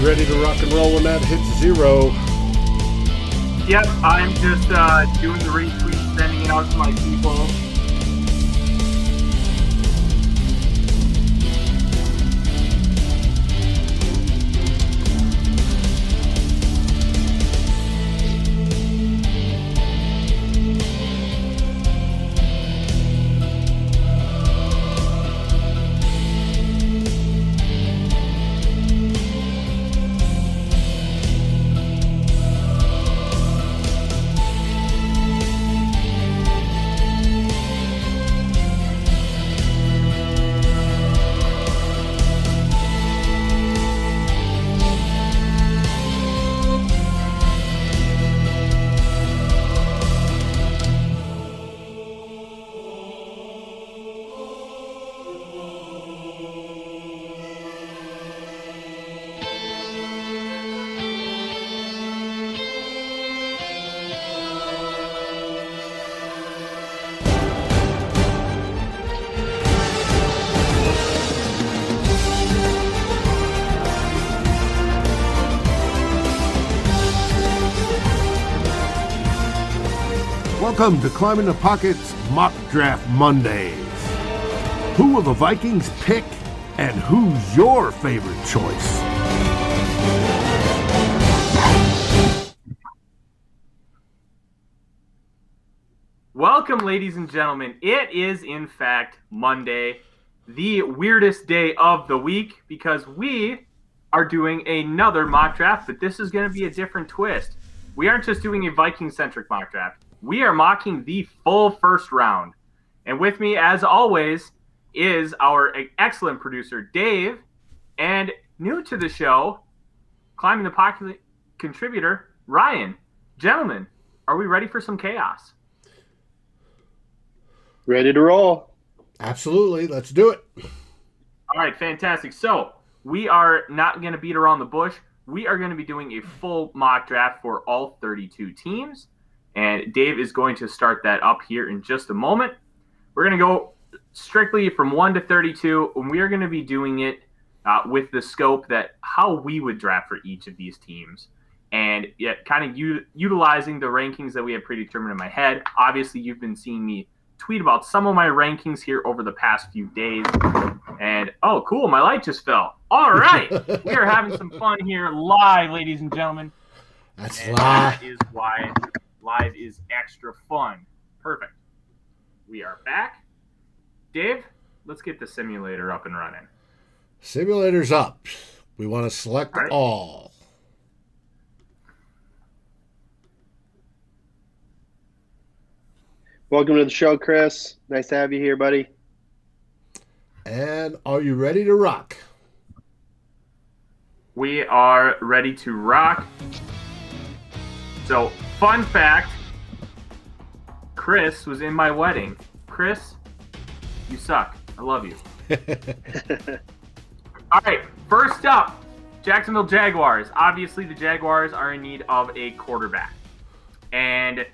you ready to rock and roll when that hits zero? Yep, I'm just doing the retweet, sending it out to my people. Welcome to Climbing the Pocket's Mock Draft Mondays. Who will the Vikings pick, and who's your favorite choice? Welcome, ladies and gentlemen. It is, in fact, Monday, the weirdest day of the week, because we are doing another mock draft, but this is going to be a different twist. We aren't just doing a Viking-centric mock draft. We are mocking the full first round. And with me, as always, is our excellent producer, Dave, and new to the show, Climbing the Pocket contributor, Ryan. Gentlemen, are we ready for some chaos? Ready to roll. Absolutely. Let's do it. All right, fantastic. So we are not going to beat around the bush. We are going to be doing a full mock draft for all 32 teams. And Dave is going to start that up here in just a moment. We're going to go strictly from 1 to 32, and we are going to be doing it with the scope that how we would draft for each of these teams. And yet kind of utilizing the rankings that we have predetermined in my head. Obviously, you've been seeing me tweet about some of my rankings here over the past few days. And, oh, cool, my light just fell. All right, we are having some fun here live, ladies and gentlemen. That's and live. That is why live is extra fun. Perfect. We are back. Dave, let's get the simulator up and running. Simulator's up. We want to select all. Welcome to the show, Chris. Nice to have you here, buddy. And are you ready to rock? We are ready to rock. So, fun fact, Chris was in my wedding. Chris, you suck. I love you. All right, first up, Jacksonville Jaguars. Obviously, the Jaguars are in need of a quarterback. And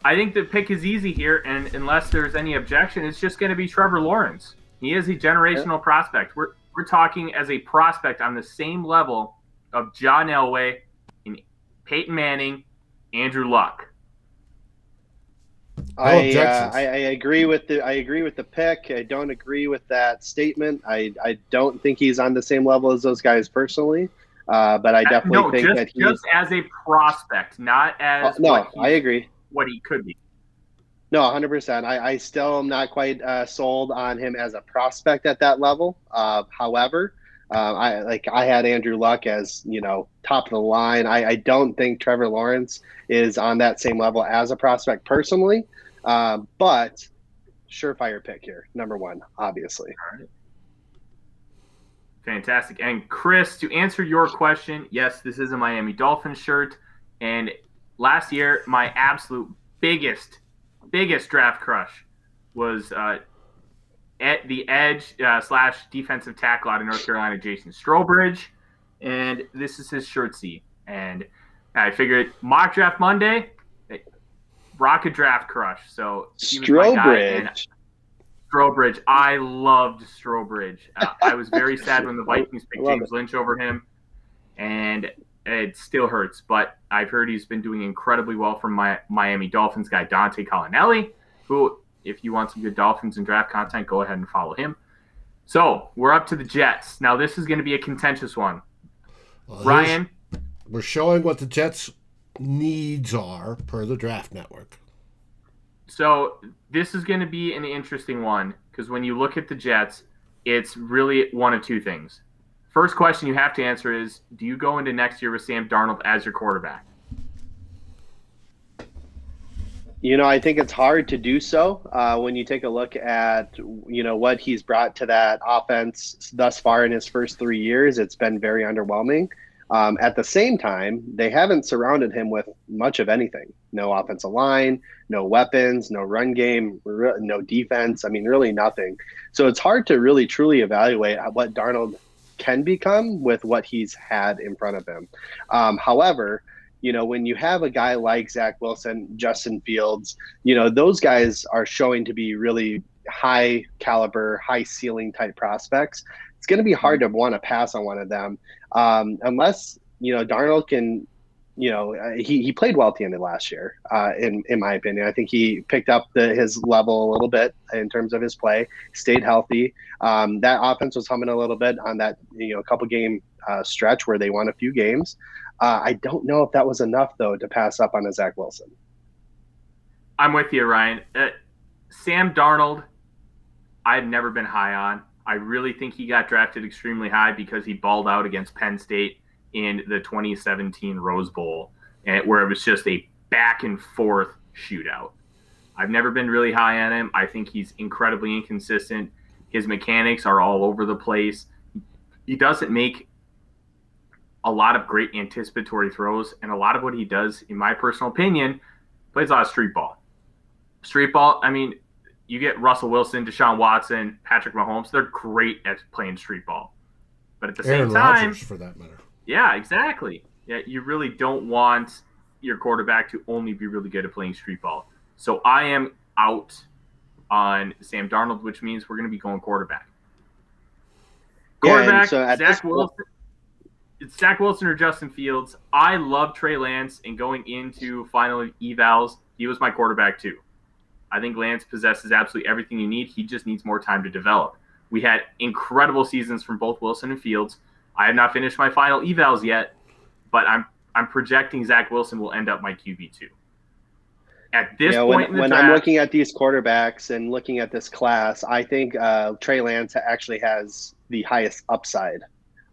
I think the pick is easy here, and unless there's any objection, it's just going to be Trevor Lawrence. He is a generational prospect. We're talking as a prospect on the same level of John Elway, and Peyton Manning, Andrew Luck. I agree with the pick. I don't agree with that statement. I don't think he's on the same level as those guys personally. But I definitely think that he's just as a prospect, not as I agree. What he could be. No, 100%. I still am not quite sold on him as a prospect at that level. However, I had Andrew Luck as, top of the line. I don't think Trevor Lawrence is on that same level as a prospect personally. But surefire pick here, number one, obviously. All right. Fantastic. And Chris, to answer your question, yes, this is a Miami Dolphins shirt. And last year, my absolute biggest draft crush was at the edge / defensive tackle out of North Carolina, Jason Strowbridge. And this is his shirtsy. And I figured mock draft Monday, rocket draft crush. So he was my guy. And Strowbridge. I loved Strowbridge. I was very sad when the Vikings picked James Lynch over him. and it still hurts. But I've heard he's been doing incredibly well from my Miami Dolphins guy, Dante Collinelli, who, if you want some good Dolphins and draft content, go ahead and follow him. So we're up to the Jets. Now, this is going to be a contentious one. Well, Ryan? We're showing what the Jets' needs are per the Draft Network. So this is going to be an interesting one because when you look at the Jets, it's really one of two things. First question you have to answer is, do you go into next year with Sam Darnold as your quarterback? I think it's hard to do so when you take a look at, what he's brought to that offense thus far in his first 3 years. It's been very underwhelming. At the same time, they haven't surrounded him with much of anything. No offensive line, no weapons, no run game, no defense. I mean, really nothing. So it's hard to really truly evaluate what Darnold can become with what he's had in front of him. However, when you have a guy like Zach Wilson, Justin Fields, those guys are showing to be really high caliber, high ceiling type prospects. It's going to be hard to want to pass on one of them unless, Darnold can, he played well at the end of last year, in my opinion. I think he picked up his level a little bit in terms of his play, stayed healthy. That offense was humming a little bit on that, couple game stretch where they won a few games. I don't know if that was enough, though, to pass up on a Zach Wilson. I'm with you, Ryan. Sam Darnold, I've never been high on. I really think he got drafted extremely high because he balled out against Penn State in the 2017 Rose Bowl, where it was just a back and forth shootout. I've never been really high on him. I think he's incredibly inconsistent. His mechanics are all over the place. He doesn't make a lot of great anticipatory throws, and a lot of what he does, in my personal opinion, plays a lot of street ball. Street ball, I mean, you get Russell Wilson, Deshaun Watson, Patrick Mahomes, they're great at playing street ball. But at the same time, Rodgers, for that matter. Yeah, exactly. Yeah, you really don't want your quarterback to only be really good at playing street ball. So I am out on Sam Darnold, which means we're going to be going quarterback. Quarterback, so Zach Wilson. It's Zach Wilson or Justin Fields. I love Trey Lance, and going into final evals, he was my quarterback too. I think Lance possesses absolutely everything you need. He just needs more time to develop. We had incredible seasons from both Wilson and Fields. I have not finished my final evals yet, but I'm projecting Zach Wilson will end up my QB2. At this point in the when draft, I'm looking at these quarterbacks and looking at this class, I think Trey Lance actually has the highest upside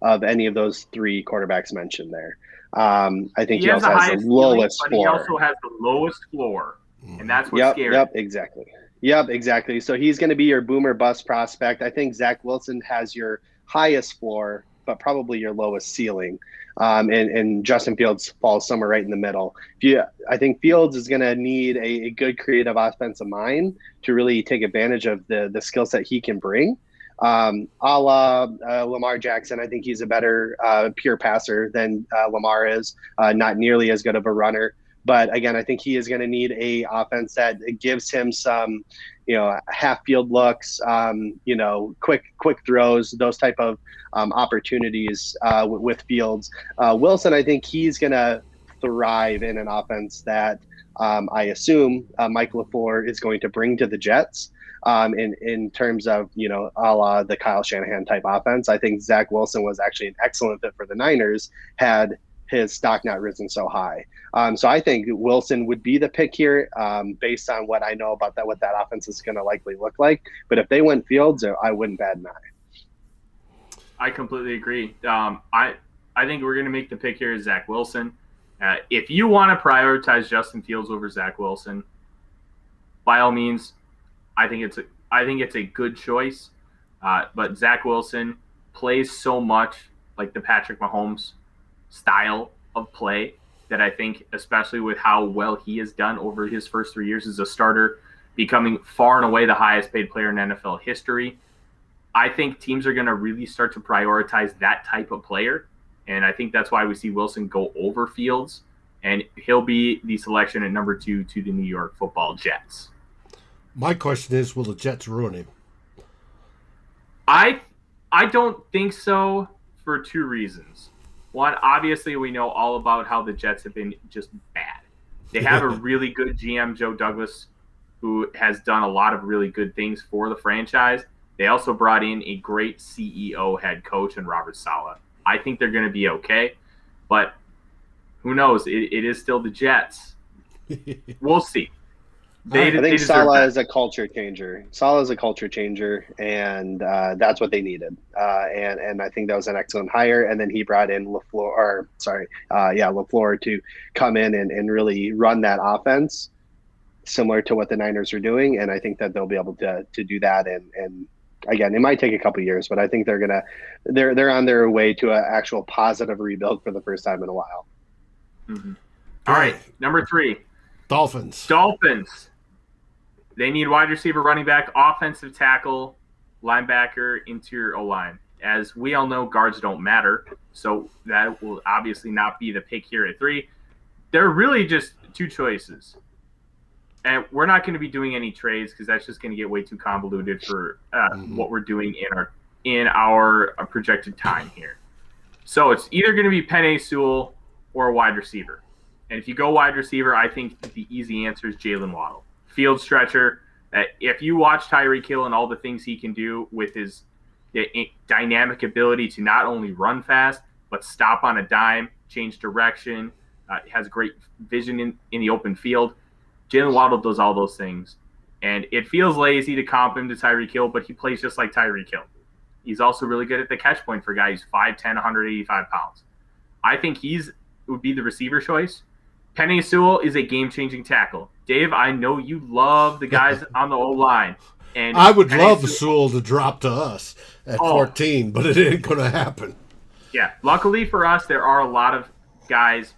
of any of those three quarterbacks mentioned there. I think he also has the lowest floor. But he also has the lowest floor, and that's what's scary. Yep, exactly. So he's going to be your boomer bust prospect. I think Zach Wilson has your highest floor, but probably your lowest ceiling. And Justin Fields falls somewhere right in the middle. I think Fields is going to need a good creative offensive mind to really take advantage of the skill set he can bring. A la Lamar Jackson, I think he's a better pure passer than Lamar is, not nearly as good of a runner. But again, I think he is going to need a offense that gives him some, half field looks, quick throws, those type of opportunities with Fields. Wilson, I think he's going to thrive in an offense that I assume Mike LaFleur is going to bring to the Jets. In terms of, a la the Kyle Shanahan type offense. I think Zach Wilson was actually an excellent fit for the Niners had his stock not risen so high. So I think Wilson would be the pick here based on what I know about what that offense is going to likely look like. But if they went Fields, I wouldn't bat an eye. I completely agree. I think we're going to make the pick here is Zach Wilson. If you want to prioritize Justin Fields over Zach Wilson, by all means, I think it's a good choice, but Zach Wilson plays so much like the Patrick Mahomes style of play that I think, especially with how well he has done over his first 3 years as a starter, becoming far and away the highest paid player in NFL history, I think teams are going to really start to prioritize that type of player, and I think that's why we see Wilson go over Fields, and he'll be the selection at number 2 to the New York Football Jets. My question is, will the Jets ruin him? I don't think so for two reasons. One, obviously, we know all about how the Jets have been just bad. They have a really good GM, Joe Douglas, who has done a lot of really good things for the franchise. They also brought in a great CEO head coach in Robert Saleh. I think they're going to be okay, but who knows? It is still the Jets. We'll see. I think Saleh is a culture changer. Saleh is a culture changer, and that's what they needed. And I think that was an excellent hire. And then he brought in LaFleur to come in and really run that offense, similar to what the Niners are doing. And I think that they'll be able to do that. And again, it might take a couple of years, but I think they're on their way to an actual positive rebuild for the first time in a while. Mm-hmm. All right, number 3. Dolphins. They need wide receiver, running back, offensive tackle, linebacker, interior O-line. As we all know, guards don't matter, so that will obviously not be the pick here at 3. There are really just 2 choices. And we're not going to be doing any trades because that's just going to get way too convoluted for what we're doing in our projected time here. So it's either going to be Penei Sewell or a wide receiver. And if you go wide receiver, I think the easy answer is Jalen Waddle. Field stretcher. If you watch Tyreek Hill and all the things he can do with his dynamic ability to not only run fast, but stop on a dime, change direction, has great vision in the open field. Jalen Waddle does all those things. And it feels lazy to comp him to Tyreek Hill, but he plays just like Tyreek Hill. He's also really good at the catch point for a guy who's 5'10", 185 pounds. I think would be the receiver choice. Penei Sewell is a game-changing tackle. Dave, I know you love the guys on the O-line. And I would love Sewell to drop to us at 14, but it ain't going to happen. Yeah. Luckily for us, there are a lot of guys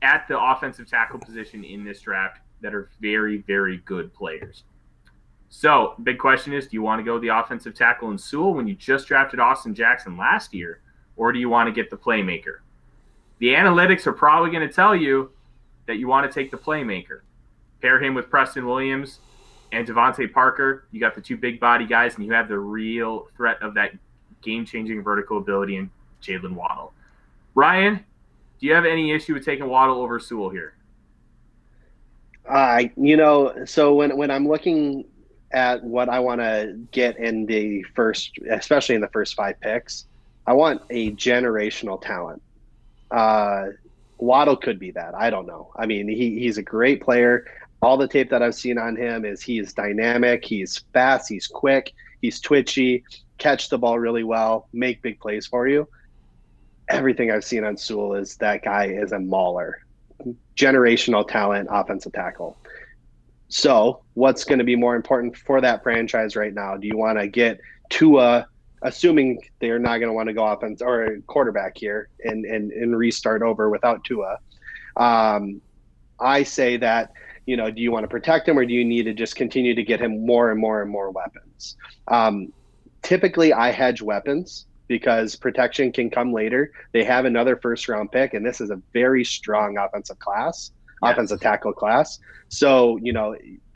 at the offensive tackle position in this draft that are very, very good players. So, big question is, do you want to go the offensive tackle in Sewell when you just drafted Austin Jackson last year, or do you want to get the playmaker? The analytics are probably going to tell you that you want to take the playmaker. Pair him with Preston Williams and Devontae Parker. You got the 2 big body guys, and you have the real threat of that game-changing vertical ability in Jalen Waddle. Ryan, do you have any issue with taking Waddle over Sewell here? So when I'm looking at what I want to get in the first, especially in the first 5 picks, I want a generational talent. Waddle could be that. I don't know. I mean, he's a great player. All the tape that I've seen on him is he is dynamic. He's fast. He's quick. He's twitchy. Catch the ball really well. Make big plays for you. Everything I've seen on Sewell is that guy is a mauler. Generational talent, offensive tackle. So what's going to be more important for that franchise right now? Do you want to get Tua, assuming they're not going to want to go offense or quarterback here and restart over without Tua? I say that, do you want to protect him or do you need to just continue to get him more and more and more weapons? Typically, I hedge weapons because protection can come later. They have another first-round pick, and this is a very strong offensive tackle class. So,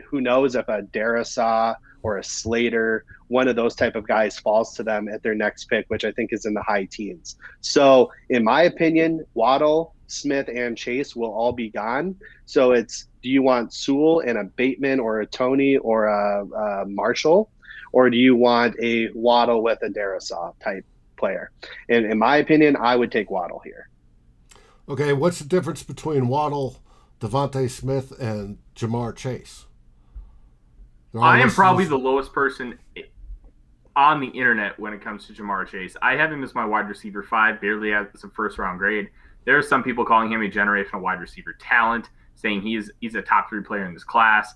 who knows if a Darisaw or a Slater, one of those type of guys falls to them at their next pick, which I think is in the high teens. So in my opinion, Waddle, Smith, and Chase will all be gone. So it's, do you want Sewell and a Bateman or a Tony or a Marshall, or do you want a Waddle with a Darisaw type player? And in my opinion, I would take Waddle here. Okay, what's the difference between Waddle, Devontae Smith, and Jamar Chase? I am probably the lowest person on the internet when it comes to Jamar Chase. I have him as my wide receiver 5, barely as a first-round grade. There are some people calling him a generational wide receiver talent, saying he's a top 3 player in this class.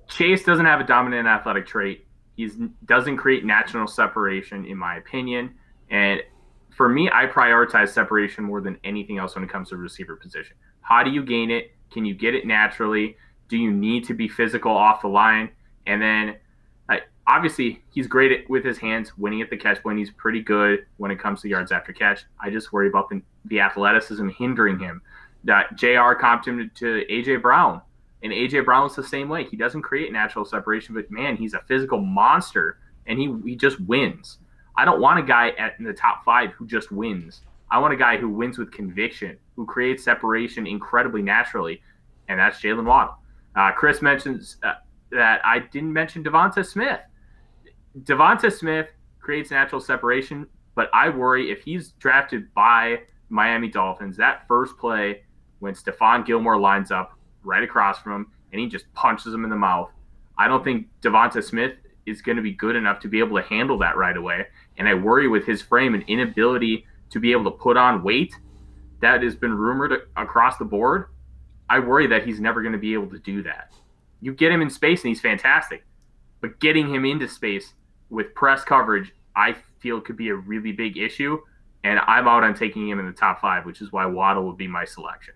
Chase doesn't have a dominant athletic trait. He doesn't create natural separation, in my opinion. And for me, I prioritize separation more than anything else when it comes to the receiver position. How do you gain it? Can you get it naturally? Do you need to be physical off the line? And then, obviously, he's great with his hands, winning at the catch point. He's pretty good when it comes to yards after catch. I just worry about the athleticism hindering him. JR comped him to A.J. Brown, and A.J. Brown's the same way. He doesn't create natural separation, but, man, he's a physical monster, and he just wins. I don't want a guy in the top 5 who just wins. I want a guy who wins with conviction, who creates separation incredibly naturally, and that's Jalen Waddle. Chris mentions that I didn't mention Devonta Smith. Devonta Smith creates natural separation, but I worry if he's drafted by Miami Dolphins, that first play when Stephon Gilmore lines up right across from him and he just punches him in the mouth, I don't think Devonta Smith is going to be good enough to be able to handle that right away. And I worry with his frame and inability to be able to put on weight that has been rumored across the board, I worry that he's never going to be able to do that. You get him in space and he's fantastic, but getting him into space with press coverage, I feel could be a really big issue. And I'm out on taking him in the top 5, which is why Waddle would be my selection.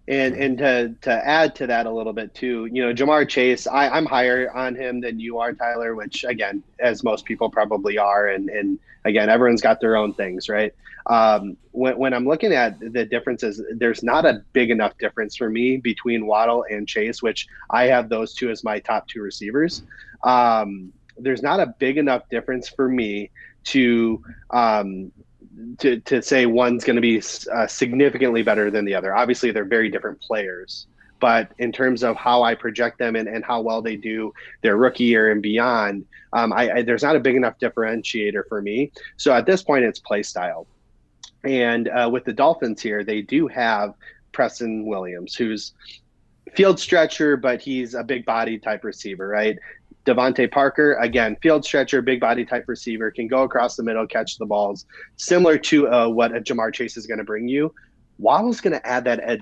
And to add to that a little bit too, Jamar Chase, I'm higher on him than you are, Tyler, which again, as most people probably are. And again, everyone's got their own things, right? When I'm looking at the differences, there's not a big enough difference for me between Waddle and Chase, which I have those two as my top 2 receivers. There's not a big enough difference for me to say one's going to be significantly better than the other. Obviously, they're very different players, but in terms of how I project them and how well they do their rookie year and beyond, there's not a big enough differentiator for me. So at this point, it's play style. And with the Dolphins here, they do have Preston Williams, who's field stretcher, but he's a big body type receiver, right? Devontae Parker, again, field stretcher, big body type receiver, can go across the middle, catch the balls, similar to what a Jamar Chase is going to bring you. Waddle's going to add that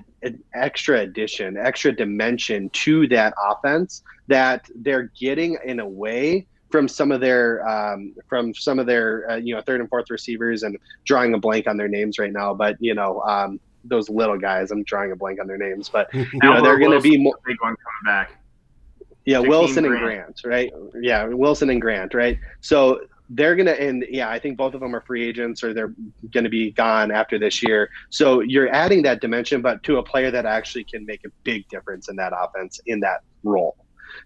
extra addition, extra dimension to that offense that they're getting in a way from some of their third and fourth receivers, and drawing a blank on their names right now. But those little guys, I'm drawing a blank on their names. But they're going to be more big one coming back. Yeah, Jakeem Wilson and Grant, right? Yeah, Wilson and Grant, right? So they're going to, and yeah, I think both of them are free agents or they're going to be gone after this year. So you're adding that dimension, but to a player that actually can make a big difference in that offense in that role.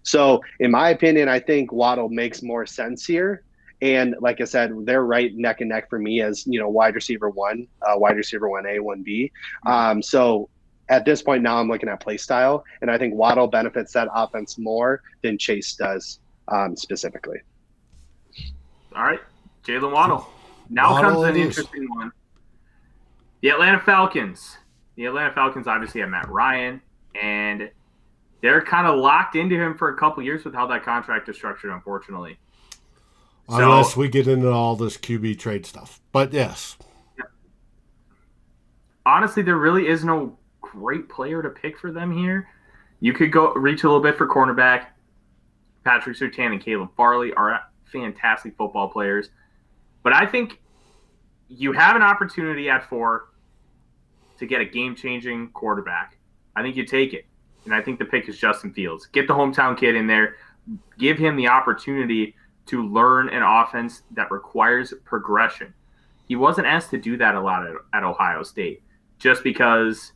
So in my opinion, I think Waddle makes more sense here. And like I said, they're right neck and neck for me as, wide receiver 1, wide receiver 1A, 1B. So at this point now I'm looking at play style, and I think Waddle benefits that offense more than Chase does specifically. All right, Jalen Waddle. Now comes an interesting one. The Atlanta Falcons. The Atlanta Falcons obviously have Matt Ryan, and they're kind of locked into him for a couple years with how that contract is structured, unfortunately. Unless we get into all this QB trade stuff. But yes. Honestly, there really is no great player to pick for them here. You could go reach a little bit for cornerback. Patrick Surtain and Caleb Barley are fantastic football players. But I think you have an opportunity at 4 to get a game-changing quarterback. I think you take it. And I think the pick is Justin Fields. Get the hometown kid in there. Give him the opportunity to learn an offense that requires progression. He wasn't asked to do that a lot at Ohio State, just because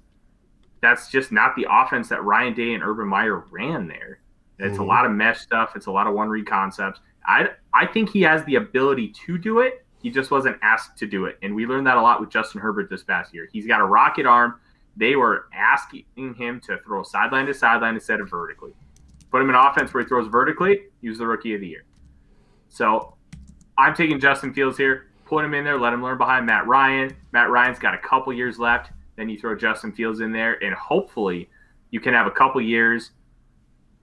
that's just not the offense that Ryan Day and Urban Meyer ran there. It's a lot of mesh stuff. It's a lot of one-read concepts. I think he has the ability to do it. He just wasn't asked to do it. And we learned that a lot with Justin Herbert this past year. He's got a rocket arm. They were asking him to throw sideline to sideline instead of vertically. Put him in offense where he throws vertically, he was the rookie of the year. So I'm taking Justin Fields here. Put him in there. Let him learn behind Matt Ryan. Matt Ryan's got a couple years left. Then you throw Justin Fields in there, and hopefully you can have a couple years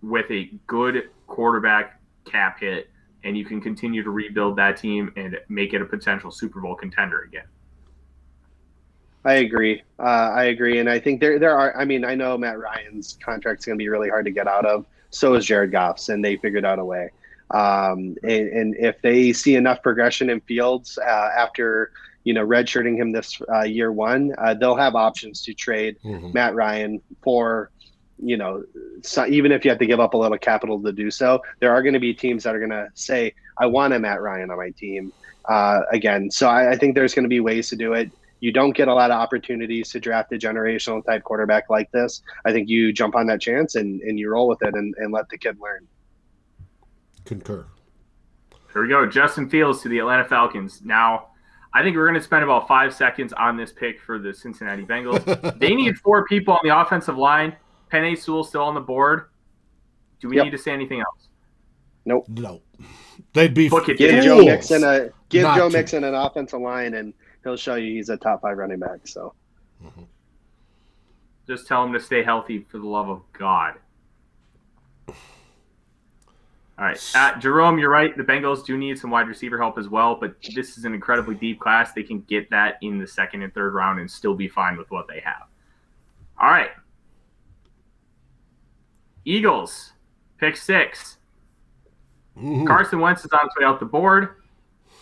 with a good quarterback cap hit, and you can continue to rebuild that team and make it a potential Super Bowl contender again. I agree. And I think there are, I know Matt Ryan's contract's going to be really hard to get out of. So is Jared Goff's, and they figured out a way. And if they see enough progression in Fields after, redshirting him this year 1, they'll have options to trade Matt Ryan for, even if you have to give up a little capital to do so. There are going to be teams that are going to say, I want a Matt Ryan on my team again. So I think there's going to be ways to do it. You don't get a lot of opportunities to draft a generational type quarterback like this. I think you jump on that chance and you roll with it and let the kid learn. Concur. Here we go. Justin Fields to the Atlanta Falcons. Now, I think we're going to spend about 5 seconds on this pick for the Cincinnati Bengals. They need 4 people on the offensive line. Penei Sewell still on the board. Do we need to say anything else? Nope. No. They'd be give Joe Mixon an offensive line, and he'll show you he's a top 5 running back. So, just tell him to stay healthy for the love of God. All right, Jerome, you're right. The Bengals do need some wide receiver help as well, but this is an incredibly deep class. They can get that in the 2nd and 3rd round and still be fine with what they have. All right. Eagles, pick 6. Carson Wentz is on his way out the board.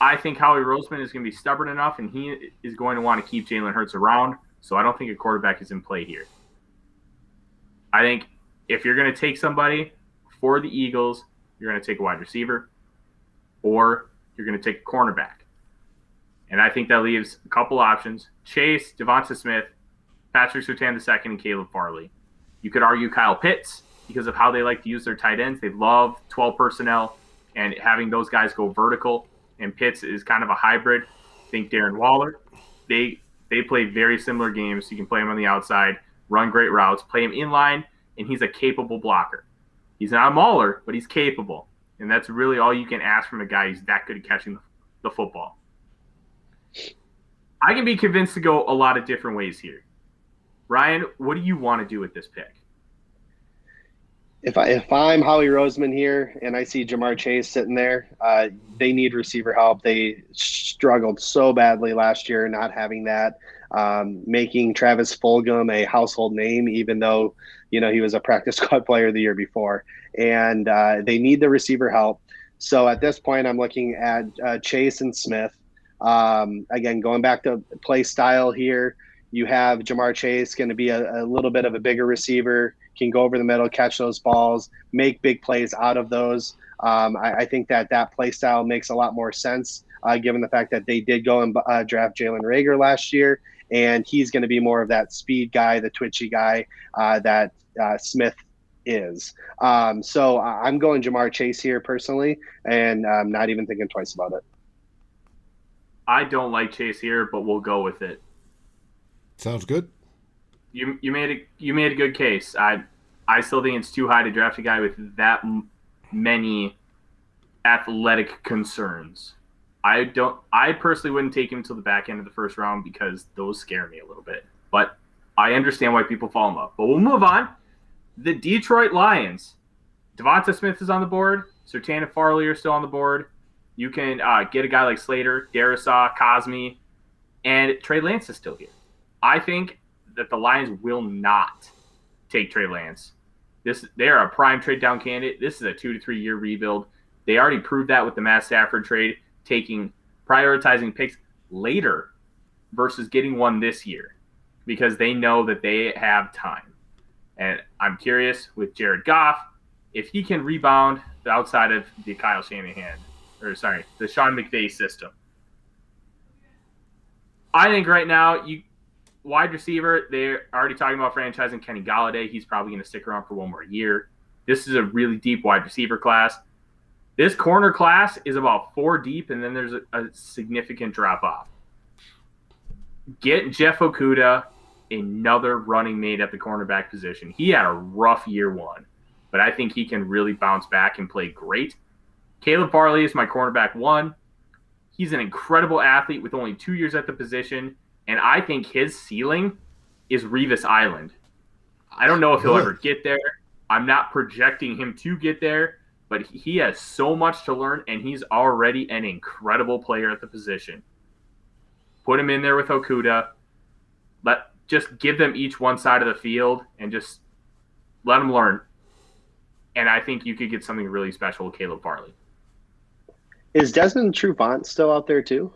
I think Howie Roseman is going to be stubborn enough, and he is going to want to keep Jalen Hurts around, so I don't think a quarterback is in play here. I think if you're going to take somebody for the Eagles, you're going to take a wide receiver, or you're going to take a cornerback. And I think that leaves a couple options. Chase, Devonta Smith, Patrick Surtain II, and Caleb Farley. You could argue Kyle Pitts because of how they like to use their tight ends. They love 12 personnel and having those guys go vertical. And Pitts is kind of a hybrid. Think Darren Waller. They play very similar games. You can play him on the outside, run great routes, play him in line, and he's a capable blocker. He's not a mauler, but he's capable. And that's really all you can ask from a guy who's that good at catching the football. I can be convinced to go a lot of different ways here. Ryan, what do you want to do with this pick? If I'm Howie Roseman here and I see Jamar Chase sitting there, they need receiver help. They struggled so badly last year not having that, making Travis Fulgham a household name, even though he was a practice squad player the year before. And they need the receiver help. So at this point, I'm looking at Chase and Smith. Again, going back to play style here, you have Jamar Chase going to be a little bit of a bigger receiver, can go over the middle, catch those balls, make big plays out of those. I think that play style makes a lot more sense, given the fact that they did go and draft Jalen Reagor last year, and he's going to be more of that speed guy, the twitchy guy that Smith is. So I'm going Jamar Chase here personally, and I'm not even thinking twice about it. I don't like Chase here, but we'll go with it. Sounds good. You made a good case. I still think it's too high to draft a guy with that many athletic concerns. I personally wouldn't take him until the back end of the 1st round because those scare me a little bit. But I understand why people fall in love. But we'll move on. The Detroit Lions. Devonta Smith is on the board. Surtain and Farley are still on the board. You can get a guy like Slater, Darisaw, Cosme, and Trey Lance is still here. I think that the Lions will not take Trey Lance. They are a prime trade down candidate. This is a 2 to 3 year rebuild. They already proved that with the Matt Stafford trade, prioritizing picks later versus getting one this year because they know that they have time. And I'm curious with Jared Goff if he can rebound outside of the Kyle Shanahan the Sean McVay system. I think right now wide receiver, they're already talking about franchising Kenny Golladay. He's probably going to stick around for one more year. This is a really deep wide receiver class. This corner class is about 4 deep, and then there's a significant drop-off. Get Jeff Okudah another running mate at the cornerback position. He had a rough year 1, but I think he can really bounce back and play great. Caleb Farley is my cornerback 1. He's an incredible athlete with only 2 years at the position, and I think his ceiling is Revis Island. I don't know if he'll ever get there. I'm not projecting him to get there, but he has so much to learn, and he's already an incredible player at the position. Put him in there with Okudah. Just give them each one side of the field and just let them learn. And I think you could get something really special with Caleb Farley. Is Desmond Trufant still out there too?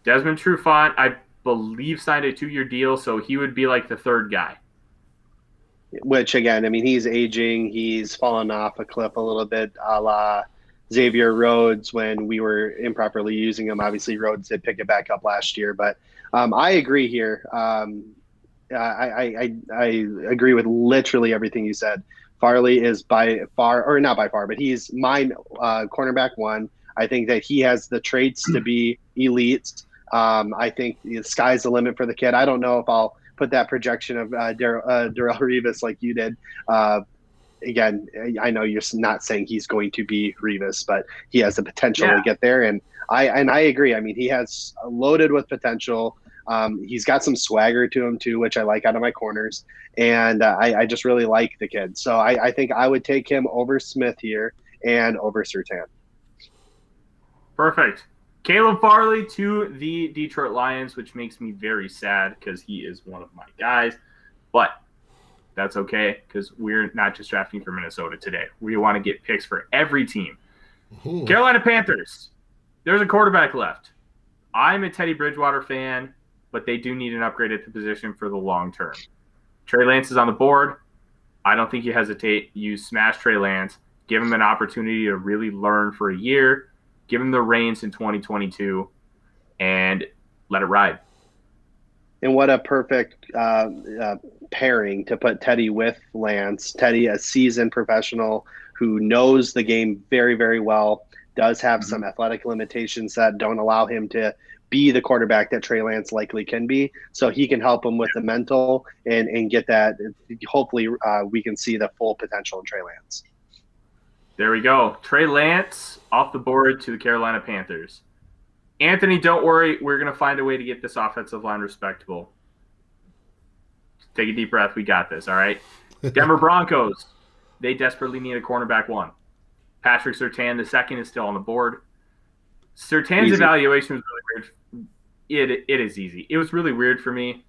Desmond Trufant, I believe, signed a 2-year deal, so he would be like the 3rd guy. Which, again, I mean, he's aging. He's fallen off a cliff a little bit, a la Xavier Rhodes when we were improperly using him. Obviously, Rhodes did pick it back up last year. But I agree here. I agree with literally everything you said. Farley is by far, or not by far, but he's my cornerback 1. I think that he has the traits to be elite. I think the sky's the limit for the kid. I don't know if I'll put that projection of Darrell Revis like you did. Again, I know you're not saying he's going to be Revis, but he has the potential to get there. And I agree. I mean, he has loaded with potential. He's got some swagger to him too, which I like out of my corners. And I just really like the kid. So I think I would take him over Smith here and over Surtain. Perfect. Caleb Farley to the Detroit Lions, which makes me very sad because he is one of my guys. But that's okay because we're not just drafting for Minnesota today. We want to get picks for every team. Mm-hmm. Carolina Panthers. There's a quarterback left. I'm a Teddy Bridgewater fan, but they do need an upgrade at the position for the long term. Trey Lance is on the board. I don't think you hesitate. You smash Trey Lance. Give him an opportunity to really learn for a year. Give him the reins in 2022 and let it ride. And what a perfect pairing to put Teddy with Lance. Teddy, a seasoned professional who knows the game very, very well, does have some athletic limitations that don't allow him to be the quarterback that Trey Lance likely can be. So he can help him with the mental and get that. Hopefully we can see the full potential in Trey Lance. There we go. Trey Lance off the board to the Carolina Panthers. Anthony, don't worry. We're going to find a way to get this offensive line respectable. Take a deep breath. We got this, all right? Denver Broncos. They desperately need a cornerback one. Patrick Surtain, the second, is still on the board. Surtain's evaluation was really weird. It is easy. It was really weird for me.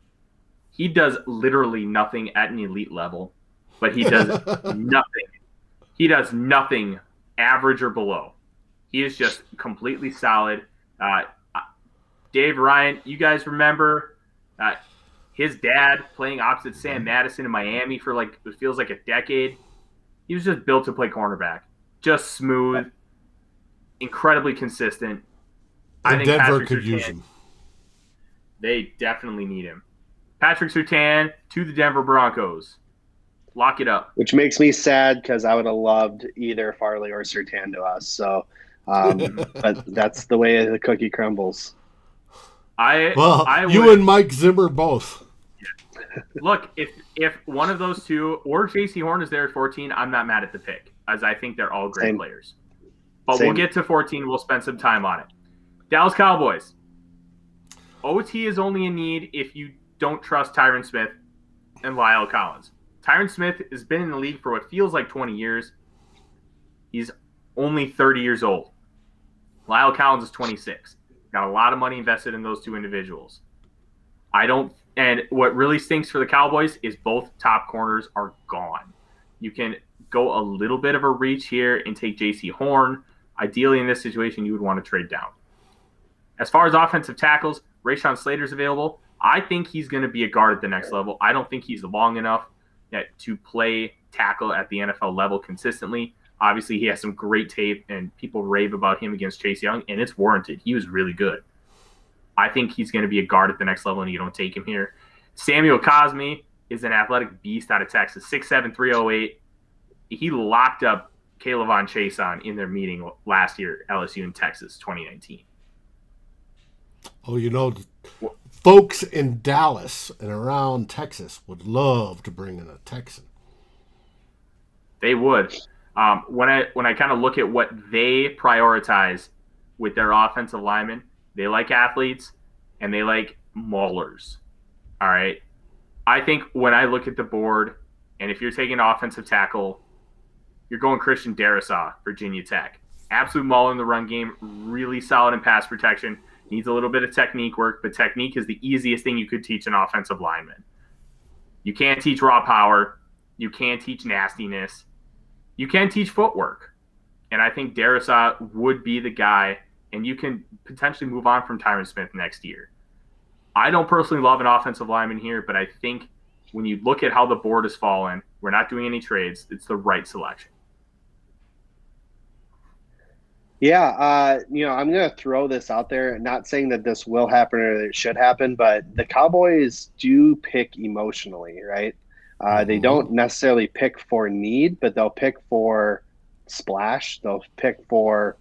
He does literally nothing at an elite level, but he does nothing. He does nothing average or below. He is just completely solid. Dave, Ryan, you guys remember his dad playing opposite Sam Madison in Miami for it feels like a decade. He was just built to play cornerback. Just smooth, incredibly consistent. And I think Denver Patrick could Surtain, use him. They definitely need him. Patrick Surtain to the Denver Broncos. Lock it up. Which makes me sad because I would have loved either Farley or Surtain to us. So, but that's the way the cookie crumbles. You and Mike Zimmer both. Look, if one of those two or J.C. Horn is there at 14, I'm not mad at the pick, as I think they're all great players. But we'll get to 14. We'll spend some time on it. Dallas Cowboys. OT is only a need if you don't trust Tyron Smith and Lyle Collins. Tyron Smith has been in the league for what feels like 20 years. He's only 30 years old. Lyle Collins is 26. Got a lot of money invested in those two individuals. And what really stinks for the Cowboys is both top corners are gone. You can go a little bit of a reach here and take J.C. Horn. Ideally, in this situation, you would want to trade down. As far as offensive tackles, Rashawn Slater's available. I think he's going to be a guard at the next level. I don't think he's long enough to play tackle at the NFL level consistently. Obviously, he has some great tape, and people rave about him against Chase Young, and it's warranted. He was really good. I think he's going to be a guard at the next level, and you don't take him here. Samuel Cosme is an athletic beast out of Texas, 6'7", 308. He locked up Kayvon Chason in their meeting last year, LSU in Texas, 2019. Oh, folks in Dallas and around Texas would love to bring in a Texan. They would. When I kind of look at what they prioritize with their offensive linemen, they like athletes and they like maulers. All right. I think when I look at the board, and if you're taking an offensive tackle, you're going Christian Darrisaw, Virginia Tech. Absolute mauler in the run game, really solid in pass protection. Needs a little bit of technique work, but technique is the easiest thing you could teach an offensive lineman. You can't teach raw power. You can't teach nastiness. You can teach footwork. And I think Darrisaw would be the guy, and you can potentially move on from Tyron Smith next year. I don't personally love an offensive lineman here, but I think when you look at how the board has fallen, we're not doing any trades. It's the right selection. Yeah, I'm going to throw this out there, not saying that this will happen or that it should happen, but the Cowboys do pick emotionally, right? They don't necessarily pick for need, but they'll pick for splash. They'll pick for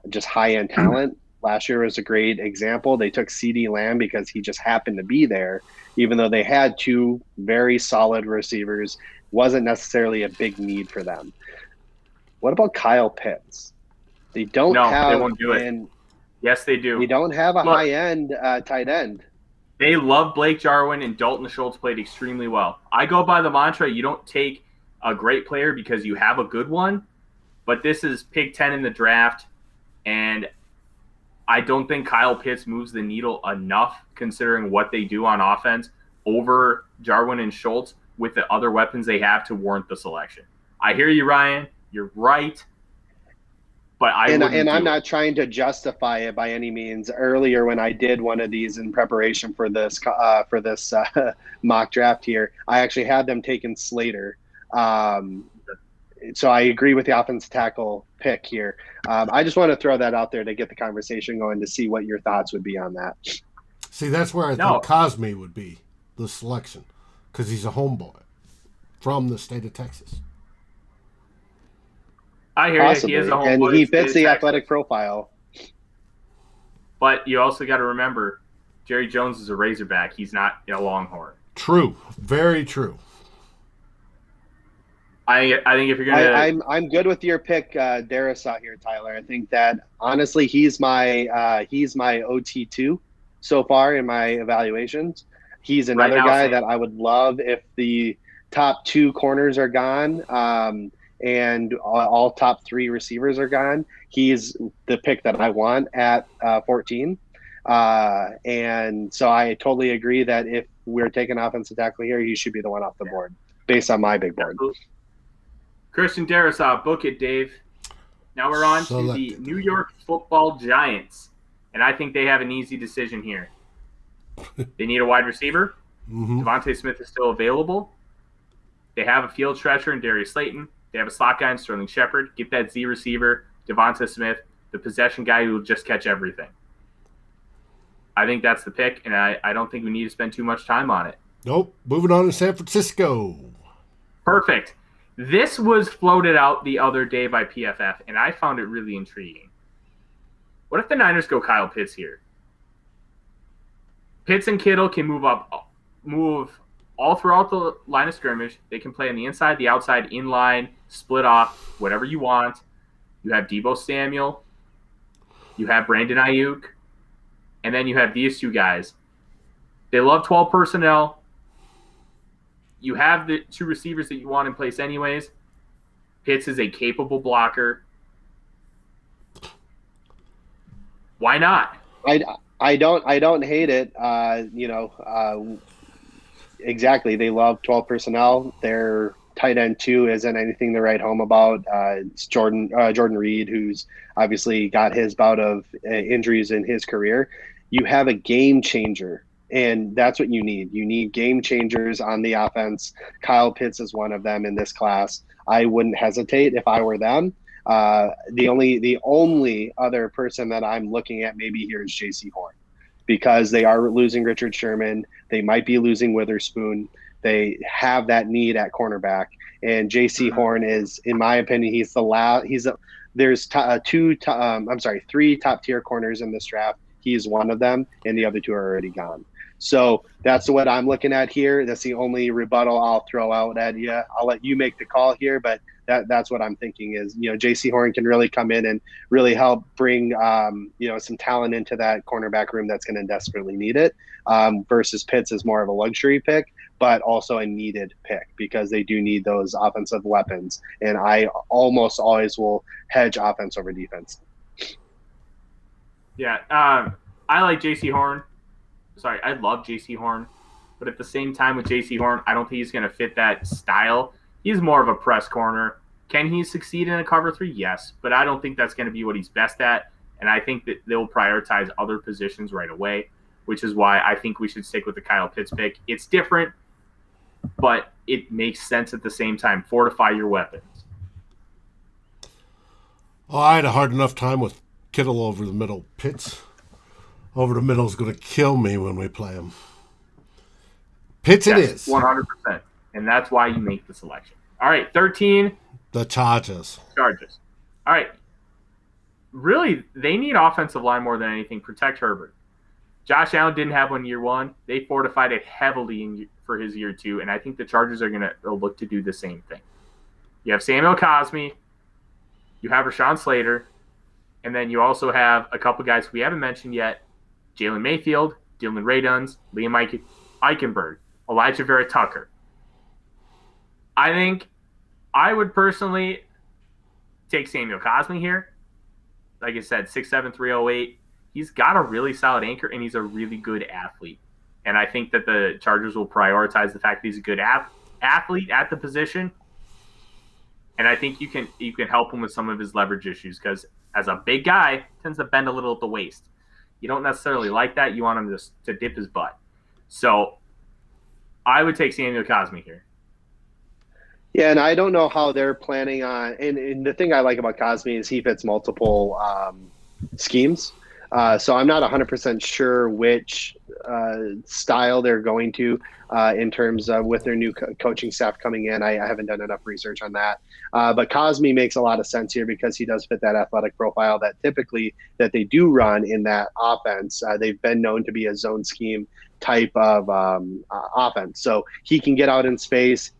just high-end talent. Last year was a great example. They took CeeDee Lamb because he just happened to be there, even though they had two very solid receivers. Wasn't necessarily a big need for them. What about Kyle Pitts? They don't have. They won't do it. Yes, they do. They don't have a high-end tight end. They love Blake Jarwin, and Dalton Schultz played extremely well. I go by the mantra, you don't take a great player because you have a good one, but this is pick 10 in the draft, and I don't think Kyle Pitts moves the needle enough considering what they do on offense over Jarwin and Schultz with the other weapons they have to warrant the selection. I hear you, Ryan. You're right. But I'm not trying to justify it by any means. Earlier, when I did one of these in preparation for this mock draft here, I actually had them taking Slater. So I agree with the offensive tackle pick here. I just want to throw that out there to get the conversation going to see what your thoughts would be on that. See, that's where I think Cosme would be the selection because he's a homeboy from the state of Texas. I hear you. He is a homeboy. And he fits the athletic profile. But you also got to remember, Jerry Jones is a Razorback. He's not a Longhorn. True. Very true. I think if you're gonna, I'm good with your pick, Darrisaw here, Tyler. I think that honestly, he's my OT2 so far in my evaluations. He's another guy that I would love if the top two corners are gone, and all top three receivers are gone. He's the pick that I want at 14. And so I totally agree that if we're taking offensive tackle here, he should be the one off the board based on my big board. Christian Darrisaw, book it, Dave. Now we're on to the New York Football Giants, and I think they have an easy decision here. They need a wide receiver. Devontae Smith is still available. They have a field stretcher in Darius Slayton. They have a slot guy in Sterling Shepard. Get that Z receiver, Devonta Smith, the possession guy who will just catch everything. I think that's the pick, and I don't think we need to spend too much time on it. Nope. Moving on to San Francisco. Perfect. This was floated out the other day by PFF, and I found it really intriguing. What if the Niners go Kyle Pitts here? Pitts and Kittle can move all throughout the line of scrimmage. They can play on the inside, the outside, inline, split off, whatever you want. You have Deebo Samuel. You have Brandon Ayuk. And then you have these two guys. They love 12 personnel. You have the two receivers that you want in place anyways. Pitts is a capable blocker. Why not? I don't hate it. Exactly. They love 12 personnel. Their tight end 2 isn't anything to write home about. It's Jordan Reed, who's obviously got his bout of injuries in his career. You have a game changer, and that's what you need. You need game changers on the offense. Kyle Pitts is one of them in this class. I wouldn't hesitate if I were them. The only other person that I'm looking at maybe here is J.C. Horn, because they are losing Richard Sherman. They might be losing Witherspoon. They have that need at cornerback, and J.C. Horn is, in my opinion, there's 3 top tier corners in this draft. He's one of them, and the other 2 are already gone. So that's what I'm looking at here. That's the only rebuttal I'll throw out at you. I'll let you make the call here, but that's what I'm thinking is, J.C. Horn can really come in and really help bring, some talent into that cornerback room that's going to desperately need it, versus Pitts is more of a luxury pick, but also a needed pick because they do need those offensive weapons. And I almost always will hedge offense over defense. Yeah, I like J.C. Horn. Sorry, I love J.C. Horn. But at the same time with J.C. Horn, I don't think he's going to fit that style. He's more of a press corner. Can he succeed in a cover 3? Yes, but I don't think that's going to be what he's best at. And I think that they'll prioritize other positions right away, which is why I think we should stick with the Kyle Pitts pick. It's different, but it makes sense at the same time. Fortify your weapons. Oh, I had a hard enough time with Kittle over the middle. Pitts over the middle is going to kill me when we play him. Pitts it is. 100%. And that's why you make the selection. All right, 13. The Chargers. All right. really, they need offensive line more than anything. Protect Herbert. Josh Allen didn't have one year one. They fortified it heavily for his year two, and I think the Chargers are going to look to do the same thing. You have Samuel Cosmi, you have Rashawn Slater, and then you also have a couple guys we haven't mentioned yet, Jalen Mayfield, Dylan Raduns, Liam Eichenberg, Elijah Vera Tucker. I think I would personally take Samuel Cosmi here. Like I said, 6'7", 308. He's got a really solid anchor, and he's a really good athlete. And I think that the Chargers will prioritize the fact that he's a good athlete at the position. And I think you can help him with some of his leverage issues because as a big guy, tends to bend a little at the waist. You don't necessarily like that. You want him to dip his butt. So I would take Samuel Cosmi here. Yeah, and I don't know how they're planning on. And the thing I like about Cosmi is he fits multiple schemes. So I'm not 100% sure which style they're going to in terms of with their new coaching staff coming in. I haven't done enough research on that. But Cosmi makes a lot of sense here because he does fit that athletic profile that typically that they do run in that offense. They've been known to be a zone scheme type of offense. So he can get out in space.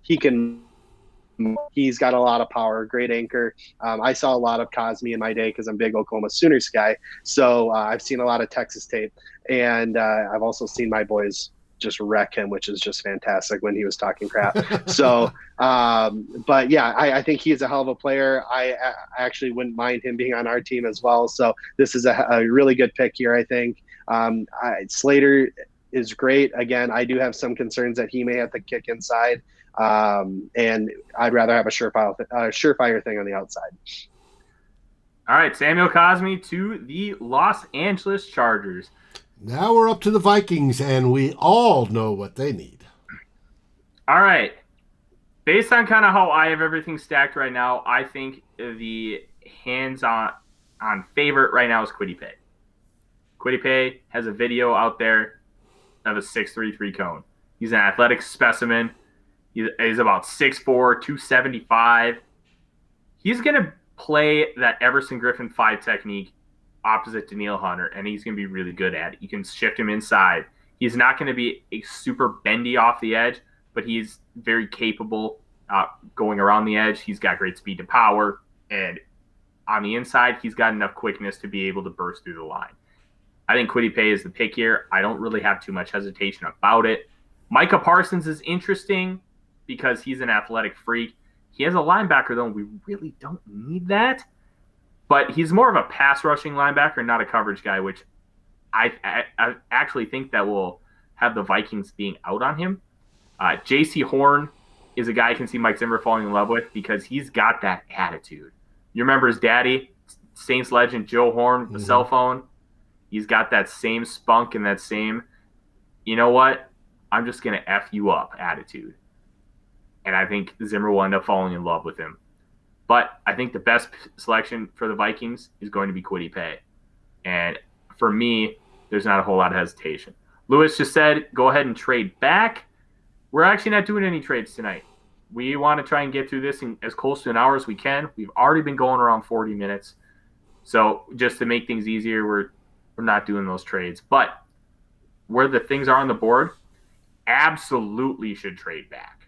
He's got a lot of power, great anchor. I saw a lot of Cosmi in my day because I'm a big Oklahoma Sooners guy. So I've seen a lot of Texas tape. And I've also seen my boys just wreck him, which is just fantastic when he was talking crap. So, but yeah, I think he's a hell of a player. I actually wouldn't mind him being on our team as well. So this is a really good pick here, I think. Slater is great. Again, I do have some concerns that he may have to kick inside. And I'd rather have a surefire thing on the outside. All right, Samuel Cosmi to the Los Angeles Chargers. Now we're up to the Vikings, and we all know what they need. All right. Based on kind of how I have everything stacked right now, I think the hands-on favorite right now is Kwity Paye. Kwity Paye has a video out there of a 6'3" 3-cone. He's an athletic specimen. He's about 6'4", 275. He's going to play that Everson Griffin 5 technique opposite Danielle Hunter, and he's going to be really good at it. You can shift him inside. He's not going to be a super bendy off the edge, but he's very capable going around the edge. He's got great speed to power, and on the inside, he's got enough quickness to be able to burst through the line. I think Kwity Paye is the pick here. I don't really have too much hesitation about it. Micah Parsons is interesting because he's an athletic freak. He has a linebacker, though, and we really don't need that. But he's more of a pass-rushing linebacker, not a coverage guy, which I actually think that will have the Vikings being out on him. J.C. Horn is a guy I can see Mike Zimmer falling in love with because he's got that attitude. You remember his daddy, Saints legend Joe Horn, the cell phone? He's got that same spunk and that same, you know what, I'm just going to F you up attitude. And I think Zimmer will end up falling in love with him. But I think the best selection for the Vikings is going to be Kwity Paye. And for me, there's not a whole lot of hesitation. Lewis just said, go ahead and trade back. We're actually not doing any trades tonight. We want to try and get through this in as close to an hour as we can. We've already been going around 40 minutes. So just to make things easier, we're not doing those trades. But where the things are on the board, absolutely should trade back.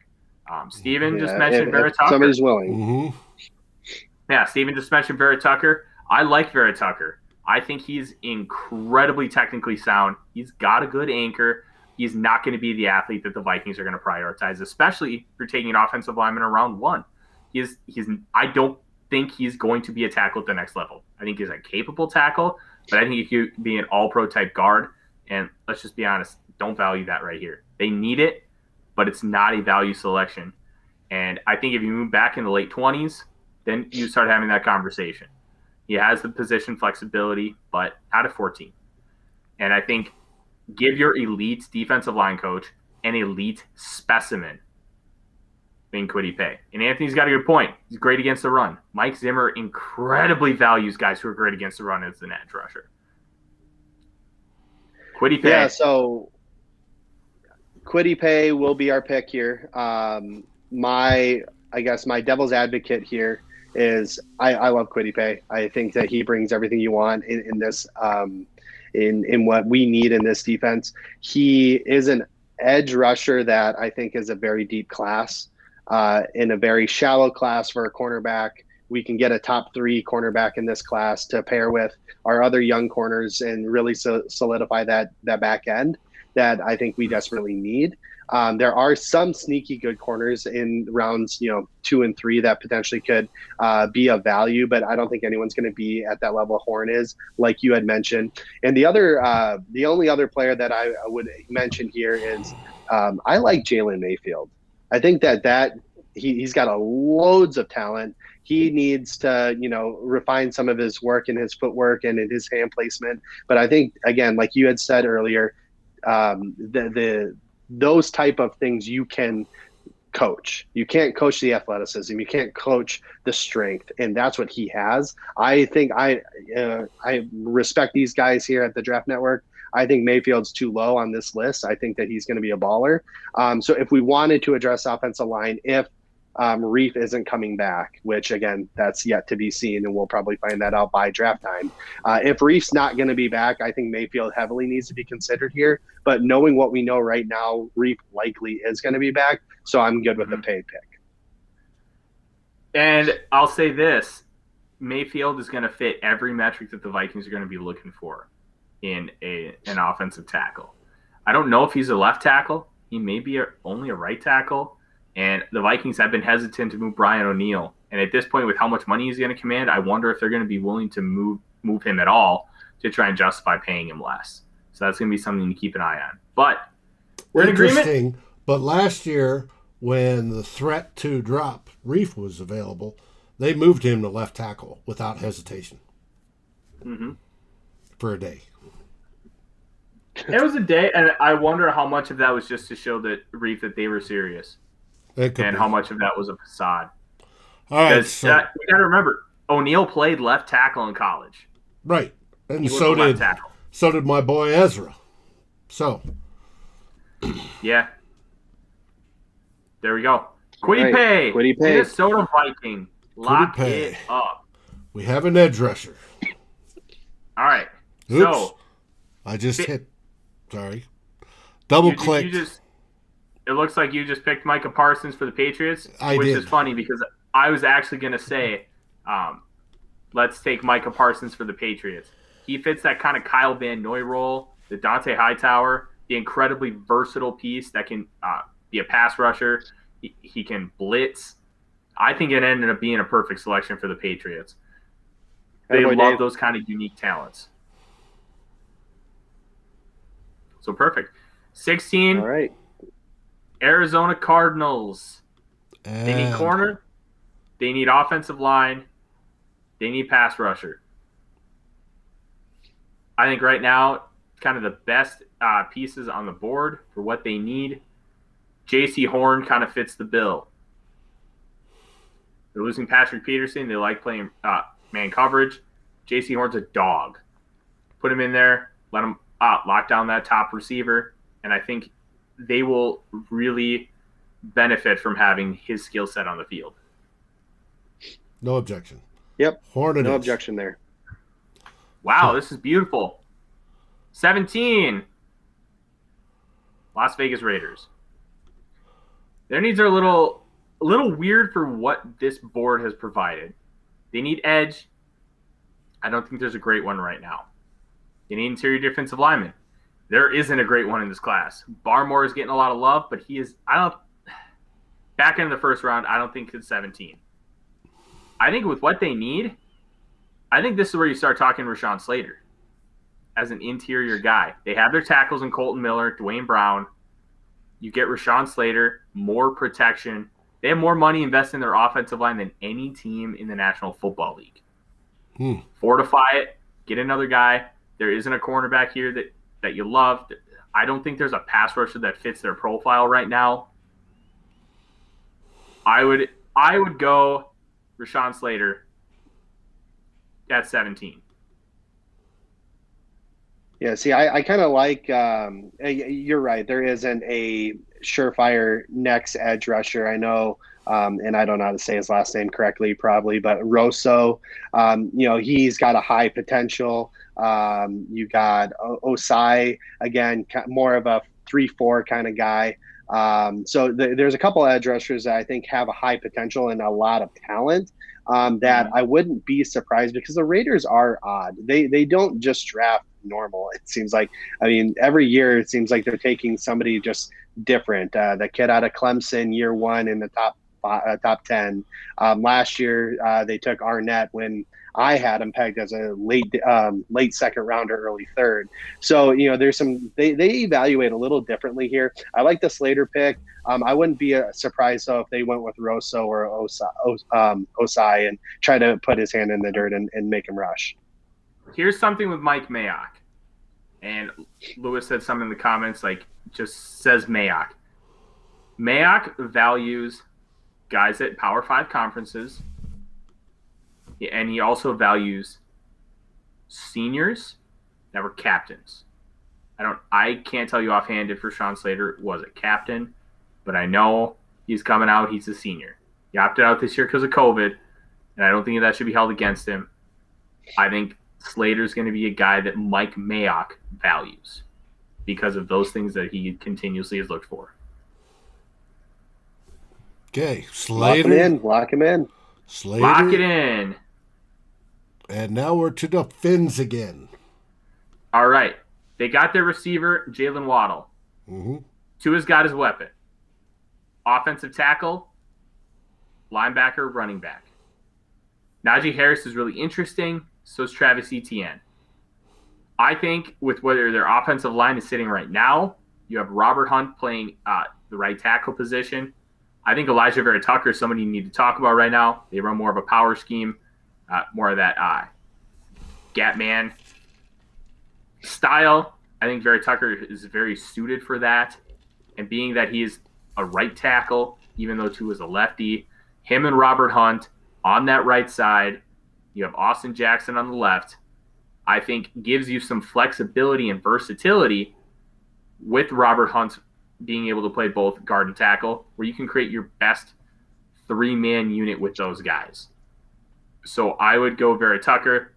Steven just mentioned Vera Tucker. Somebody's willing. Yeah, Steven just mentioned Vera Tucker. I like Vera Tucker. I think he's incredibly technically sound. He's got a good anchor. He's not going to be the athlete that the Vikings are going to prioritize, especially if you're taking an offensive lineman around one. I don't think he's going to be a tackle at the next level. I think he's a capable tackle, but I think he could be an all-pro type guard. And let's just be honest, don't value that right here. They need it, but it's not a value selection. And I think if you move back in the late 20s, then you start having that conversation. He has the position flexibility, but out of 14. And I think give your elite defensive line coach an elite specimen in Kwity Paye. And Anthony's got a good point. He's great against the run. Mike Zimmer incredibly values guys who are great against the run as an edge rusher. Kwity Paye. Yeah, so Kwity Paye will be our pick here. My devil's advocate here is I love Kwity Paye. I think that he brings everything you want in this in what we need in this defense. He is an edge rusher that I think is a very deep class. In a very shallow class for a cornerback, we can get a top 3 cornerback in this class to pair with our other young corners and really solidify that back end that I think we desperately need. There are some sneaky good corners in rounds, 2 and 3 that potentially could be of value, but I don't think anyone's going to be at that level Horn is, like you had mentioned. And the only other player that I would mention here is I like Jalen Mayfield. I think that he's got loads of talent. He needs to, refine some of his work and his footwork and in his hand placement. But I think, again, like you had said earlier, those type of things you can coach. You can't coach the athleticism. You can't coach the strength, and that's what he has. I think I respect these guys here at the Draft Network. I think Mayfield's too low on this list. I think that he's going to be a baller. So if we wanted to address offensive line, if Reef isn't coming back, which again, that's yet to be seen, and we'll probably find that out by draft time. If Reef's not going to be back, I think Mayfield heavily needs to be considered here. But knowing what we know right now, Reef likely is going to be back, so I'm good with the paid pick. And I'll say this, Mayfield is going to fit every metric that the Vikings are going to be looking for in an offensive tackle. I don't know if he's a left tackle. He may be only a right tackle. And the Vikings have been hesitant to move Brian O'Neill. And at this point, with how much money he's going to command, I wonder if they're going to be willing to move him at all to try and justify paying him less. So that's going to be something to keep an eye on. But we're in agreement. But last year, when the threat to drop Reef was available, they moved him to left tackle without hesitation for a day. It was a day, and I wonder how much of that was just to show that Reef that they were serious. And how much of that was a facade. All right. We got to remember, O'Neill played left tackle in college. Right. And so did my boy Ezra. So. Yeah. There we go. Kwity Paye. Minnesota Viking. Lock it up. We have an edge rusher. All right. Oops. So. I just hit. Sorry. Double-clicked. It looks like you just picked Micah Parsons for the Patriots, which is funny because I was actually going to say, let's take Micah Parsons for the Patriots. He fits that kind of Kyle Van Noy role, the Dante Hightower, the incredibly versatile piece that can be a pass rusher. He can blitz. I think it ended up being a perfect selection for the Patriots. They love those kind of unique talents. So perfect. 16. All right. Arizona Cardinals. They need corner. They need offensive line. They need pass rusher. I think right now, kind of the best pieces on the board for what they need. J.C. Horn kind of fits the bill. They're losing Patrick Peterson. They like playing man coverage. J.C. Horn's a dog. Put him in there. Let him lock down that top receiver. And I think they will really benefit from having his skill set on the field. No objection. Yep. Horn no objection there. Wow, this is beautiful. 17. Las Vegas Raiders. Their needs are a little weird for what this board has provided. They need edge. I don't think there's a great one right now. They need interior defensive lineman. There isn't a great one in this class. Barmore is getting a lot of love, but back into the first round, I don't think it's 17. I think with what they need, I think this is where you start talking Rashawn Slater as an interior guy. They have their tackles in Colton Miller, Dwayne Brown. You get Rashawn Slater, more protection. They have more money invested in their offensive line than any team in the National Football League. Fortify it. Get another guy. There isn't a cornerback here that you love. I don't think there's a pass rusher that fits their profile right now. I would go Rashawn Slater at 17. Yeah, see, I kind of like, you're right. There isn't a surefire next edge rusher. I know, and I don't know how to say his last name correctly, probably, but Rousseau, he's got a high potential. You got Osai, again, more of a 3-4 kind of guy. So there's a couple edge rushers that I think have a high potential and a lot of talent. That I wouldn't be surprised, because the Raiders are odd. They don't just draft normal. It seems like, I mean, every year it seems like they're taking somebody just different. The kid out of Clemson, year one in the top 10. Last year they took Arnett when I had him pegged as a late second rounder, early third. So, there's they evaluate a little differently here. I like the Slater pick. I wouldn't be surprised though if they went with Rousseau or Osai and try to put his hand in the dirt and make him rush. Here's something with Mike Mayock. And Lewis said something in the comments, just says Mayock. Mayock values guys at Power 5 conferences, and he also values seniors that were captains. I can't tell you offhand if Rashawn Slater was a captain, but I know he's coming out. He's a senior. He opted out this year because of COVID, and I don't think that should be held against him. I think Slater's going to be a guy that Mike Mayock values because of those things that he continuously has looked for. Okay, Slater. Lock him in. Slater. Lock it in. And now we're to the Fins again. All right. They got their receiver, Jalen Waddle. Mm-hmm. Tua's got his weapon. Offensive tackle, linebacker, running back. Najee Harris is really interesting. So is Travis Etienne. I think with whether their offensive line is sitting right now, you have Robert Hunt playing the right tackle position. I think Elijah Vera Tucker is somebody you need to talk about right now. They run more of a power scheme, more of that gap man style. I think Vera Tucker is very suited for that. And being that he's a right tackle, even though Tua is a lefty, him and Robert Hunt on that right side, you have Austin Jackson on the left, I think gives you some flexibility and versatility with Robert Hunt being able to play both guard and tackle, where you can create your best 3-man unit with those guys. So I would go Vera Tucker,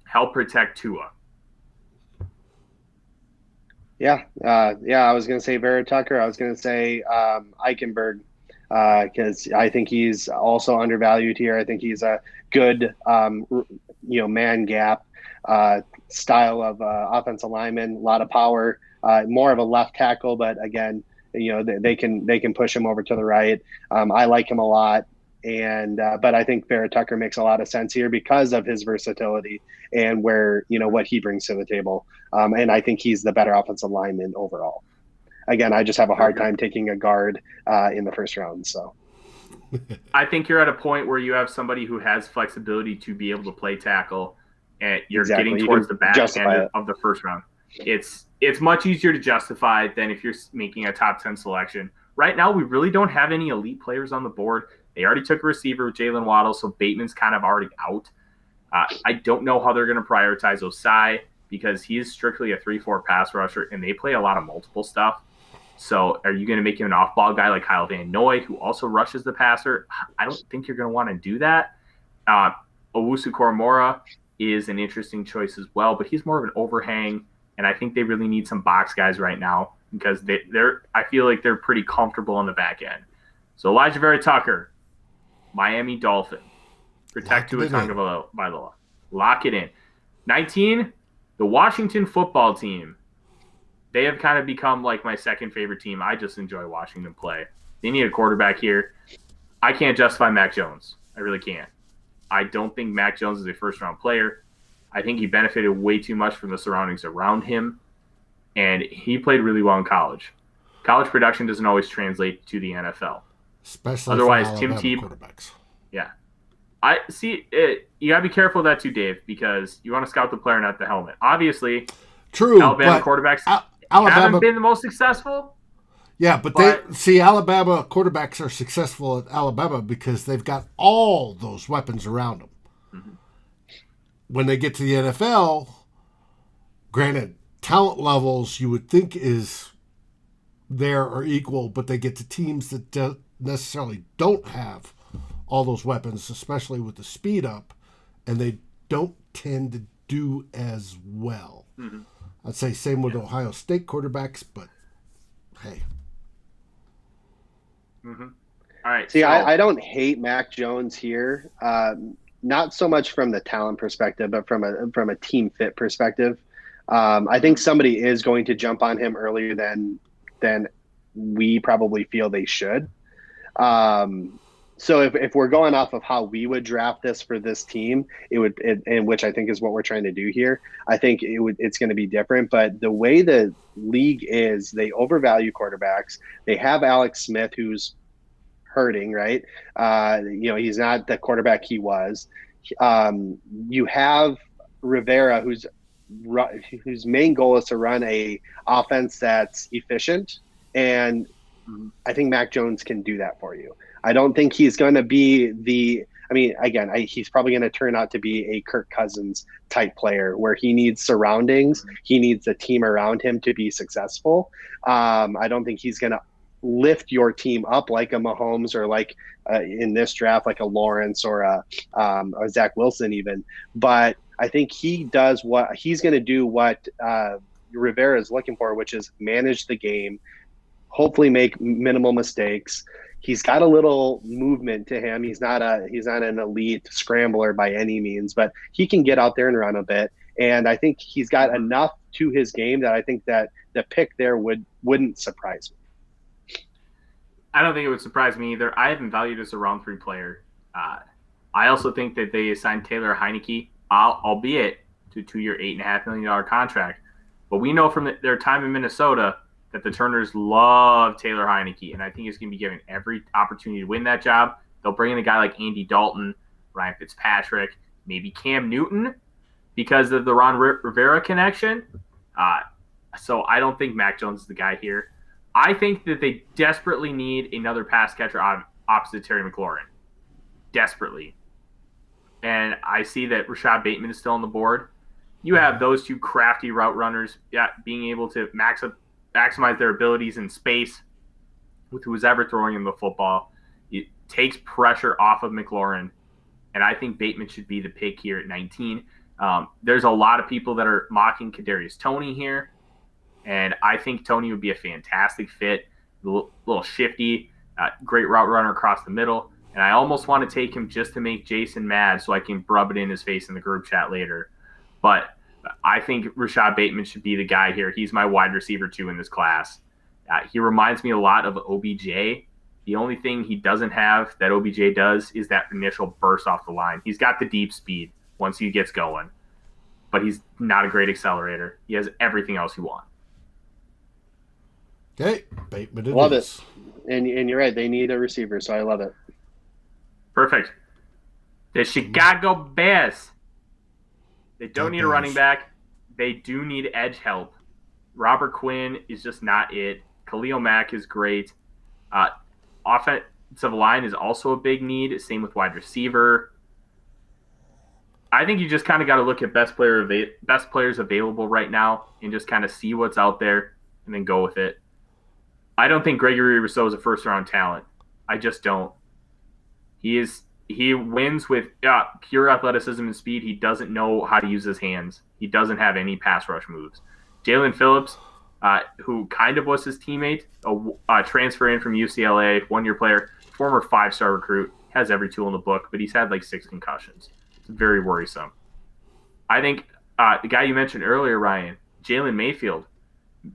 help protect Tua. Yeah, I was going to say Vera Tucker. I was going to say Eichenberg, because I think he's also undervalued here. I think he's a good, man gap style of offensive lineman, a lot of power, more of a left tackle, but again, they can push him over to the right. I like him a lot. And but I think Vera Tucker makes a lot of sense here because of his versatility and where, what he brings to the table. And I think he's the better offensive lineman overall. Again, I just have a hard time taking a guard in the first round. So I think you're at a point where you have somebody who has flexibility to be able to play tackle, and you're getting towards the back end of the first round. It's much easier to justify than if you're making a top 10 selection. Right now, we really don't have any elite players on the board. They already took a receiver with Jalen Waddle, so Bateman's kind of already out. I don't know how they're going to prioritize Osai because he is strictly a 3-4 pass rusher, and they play a lot of multiple stuff. So are you going to make him an off-ball guy like Kyle Van Noy, who also rushes the passer? I don't think you're going to want to do that. Owusu Koromora is an interesting choice as well, but he's more of an overhang, and I think they really need some box guys right now because I feel like they're pretty comfortable on the back end. So Elijah Vera Tucker, Miami Dolphin. Protect Tua Tagovailoa. Lock it in. 19, the Washington football team. They have kind of become like my second favorite team. I just enjoy watching them play. They need a quarterback here. I can't justify Mac Jones. I really can't. I don't think Mac Jones is a first-round player. I think he benefited way too much from the surroundings around him, and he played really well in college. College production doesn't always translate to the NFL. Especially otherwise, for Tim Alabama Tebow. quarterbacks. Yeah. I see it. You got to be careful of that too, Dave, because you want to scout the player, not the helmet. Obviously, true. Alabama quarterbacks haven't been the most successful. Yeah, but Alabama quarterbacks are successful at Alabama because they've got all those weapons around them. Mm-hmm. When they get to the NFL, granted, talent levels you would think is there or equal, but they get to teams that necessarily don't have all those weapons, especially with the speed up, and they don't tend to do as well. Mm-hmm. I'd say same with Ohio State quarterbacks, but hey. Mm-hmm. All right. See, I don't hate Mac Jones here. Not so much from the talent perspective, but from a team fit perspective. I think somebody is going to jump on him earlier than we probably feel they should. So if we're going off of how we would draft this for this team, and which I think is what we're trying to do here, I think it's going to be different. But the way the league is, they overvalue quarterbacks. They have Alex Smith, who's hurting, right? He's not the quarterback he was. You have Rivera, whose main goal is to run a offense that's efficient, and I think Mac Jones can do that for you. I don't think he's going to be he's probably going to turn out to be a Kirk Cousins type player where he needs surroundings. He needs a team around him to be successful. I don't think he's going to lift your team up like a Mahomes or like in this draft, like a Lawrence or a Zach Wilson even. But I think he does what he's going to do what Rivera is looking for, which is manage the game, hopefully make minimal mistakes. He's got a little movement to him. He's not an elite scrambler by any means, but he can get out there and run a bit. And I think he's got enough to his game that I think that the pick there wouldn't surprise me. I don't think it would surprise me either. I have him valued as a round 3 player. I also think that they assigned Taylor Heineke, albeit to a 2-year, $8.5 million contract. But we know from their time in Minnesota that the Turners love Taylor Heineke, and I think he's going to be given every opportunity to win that job. They'll bring in a guy like Andy Dalton, Ryan Fitzpatrick, maybe Cam Newton because of the Ron Rivera connection. So I don't think Mac Jones is the guy here. I think that they desperately need another pass catcher opposite Terry McLaurin. Desperately. And I see that Rashad Bateman is still on the board. You have those two crafty route runners being able to maximize their abilities in space with who's ever throwing him the football. It takes pressure off of McLaurin, and I think Bateman should be the pick here at 19. There's a lot of people that are mocking Kadarius Toney here, and I think Toney would be a fantastic fit, a little shifty, great route runner across the middle, and I almost want to take him just to make Jason mad so I can rub it in his face in the group chat later. But I think Rashad Bateman should be the guy here. He's my wide receiver 2 in this class. He reminds me a lot of OBJ. The only thing he doesn't have that OBJ does is that initial burst off the line. He's got the deep speed once he gets going, but he's not a great accelerator. He has everything else you want. Okay, Bateman love it. And you're right. They need a receiver, so I love it. Perfect. The Chicago Bears. They don't need a running back. They do need edge help. Robert Quinn is just not it. Khalil Mack is great. Offensive line is also a big need. Same with wide receiver. I think you just kind of got to look at best players available right now and just kind of see what's out there and then go with it. I don't think Gregory Rousseau is a first-round talent. I just don't. He wins with pure athleticism and speed. He doesn't know how to use his hands. He doesn't have any pass rush moves. Jalen Phillips, who kind of was his teammate, a transfer in from UCLA, 1-year player, former 5-star recruit, has every tool in the book, but he's had like 6 concussions. It's very worrisome. I think the guy you mentioned earlier, Ryan, Jalen Mayfield.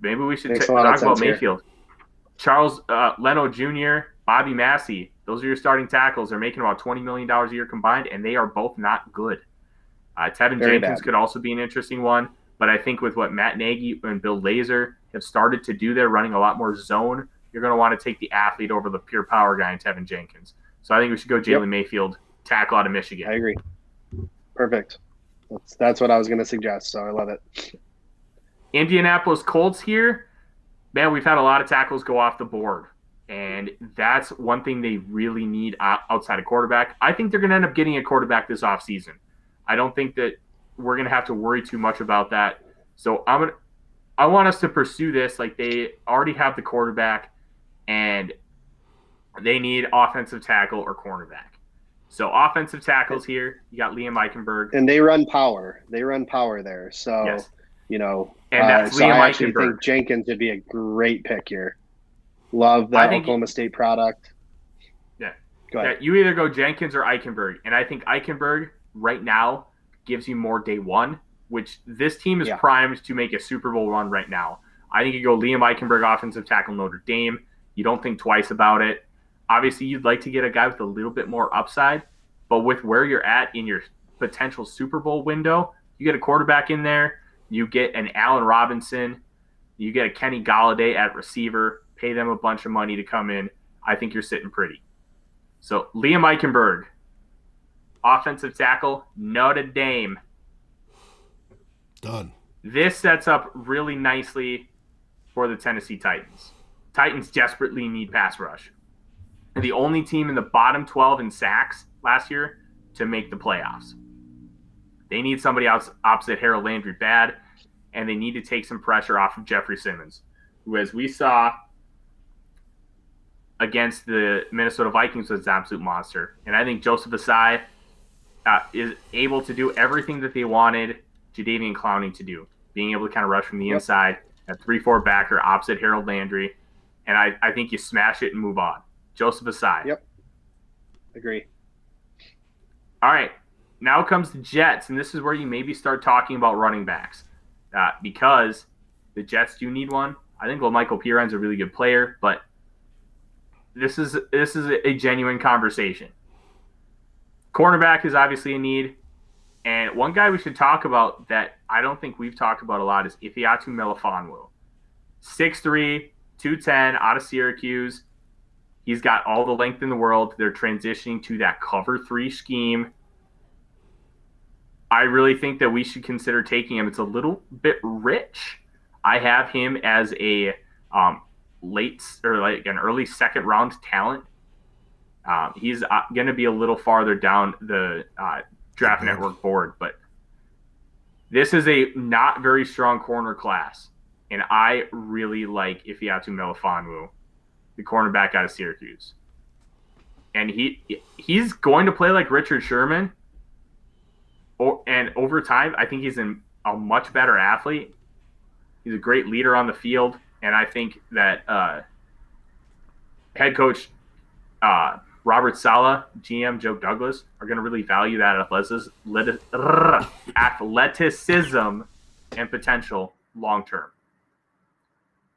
Maybe we should talk about Mayfield. Here. Charles Leno Jr., Bobby Massey, those are your starting tackles. They're making about $20 million a year combined, and they are both not good. Tevin Jenkins could also be an interesting one, but I think with what Matt Nagy and Bill Lazor have started to do there, running a lot more zone, you're going to want to take the athlete over the pure power guy in Tevin Jenkins. So I think we should go Jalen Mayfield, tackle out of Michigan. I agree. Perfect. That's what I was going to suggest, so I love it. Indianapolis Colts here. Man, we've had a lot of tackles go off the board. And that's one thing they really need outside of quarterback. I think they're going to end up getting a quarterback this offseason. I don't think that we're going to have to worry too much about that. So I want us to pursue this. Like, they already have the quarterback, and they need offensive tackle or cornerback. So offensive tackles here, you got Liam Eichenberg. And they run power. They run power there. So, Yes. And that's so Liam I actually Eichenberg. think Jenkins would be a great pick here. Love that Oklahoma State product. Yeah. Go ahead. Yeah, you either go Jenkins or Eichenberg. And I think Eichenberg right now gives you more day one, which this team is primed to make a Super Bowl run right now. I think you go Liam Eichenberg, offensive tackle, Notre Dame. You don't think twice about it. Obviously, you'd like to get a guy with a little bit more upside, but with where you're at in your potential Super Bowl window, you get a quarterback in there, you get an Allen Robinson, you get a Kenny Golladay at receiver, pay them a bunch of money to come in. I think you're sitting pretty. So Liam Eichenberg, offensive tackle, Notre Dame. Done. This sets up really nicely for the Tennessee Titans. Titans desperately need pass rush. They're the only team in the bottom 12 in sacks last year to make the playoffs. They need somebody else opposite Harold Landry bad, and they need to take some pressure off of Jeffrey Simmons, who, as we saw against the Minnesota Vikings, was an absolute monster. And I think Joseph Asai is able to do everything that they wanted Jadeveon Clowney to do, being able to kind of rush from the inside, a 3-4 backer opposite Harold Landry, and I think you smash it and move on. Joseph Asai. Yep. Agree. All right. Now comes the Jets, and this is where you maybe start talking about running backs because the Jets do need one. I think LaMichael Piron's a really good player, but this is a genuine conversation. Cornerback is obviously a need, and one guy we should talk about that I don't think we've talked about a lot is Ifeatu Melifonwu. 6'3", 210, out of Syracuse. He's got all the length in the world. They're transitioning to that cover 3 scheme. I really think that we should consider taking him. It's a little bit rich. I have him as a late or like an early second round talent. He's going to be a little farther down the Draft Network board, but this is a not very strong corner class, and I really like Ifeatu Melifonwu, the cornerback out of Syracuse. And he's going to play like Richard Sherman. And over time, I think he's a much better athlete. He's a great leader on the field. And I think that head coach Robert Saleh, GM Joe Douglas, are going to really value that athleticism and potential long term.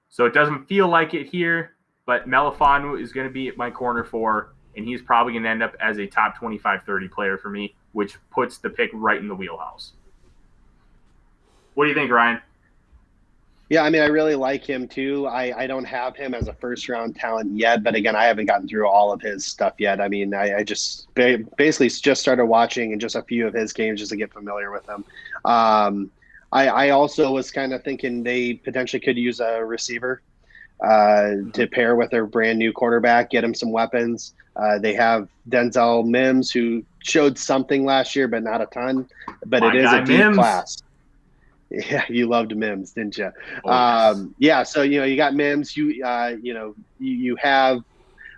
So it doesn't feel like it here, but Melifonwu is going to be my corner 4, and he's probably going to end up as a top 25-30 player for me, which puts the pick right in the wheelhouse. What do you think, Ryan? Yeah, I mean, I really like him too. I don't have him as a first-round talent yet, but again, I haven't gotten through all of his stuff yet. I mean, I just basically just started watching and just a few of his games just to get familiar with him. I also was kind of thinking they potentially could use a receiver to pair with their brand new quarterback, get him some weapons. They have Denzel Mims, who showed something last year, but not a ton. But it is a deep class. Yeah, you loved Mims, didn't you? Oh, yes. Yeah, so you got Mims. You have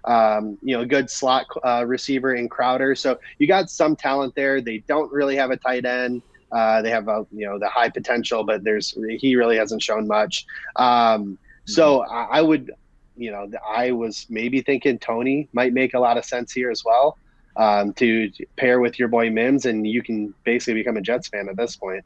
a good slot receiver in Crowder. So you got some talent there. They don't really have a tight end. They have the high potential, but he really hasn't shown much. So I would, I was maybe thinking Tony might make a lot of sense here as well, to pair with your boy Mims, and you can basically become a Jets fan at this point.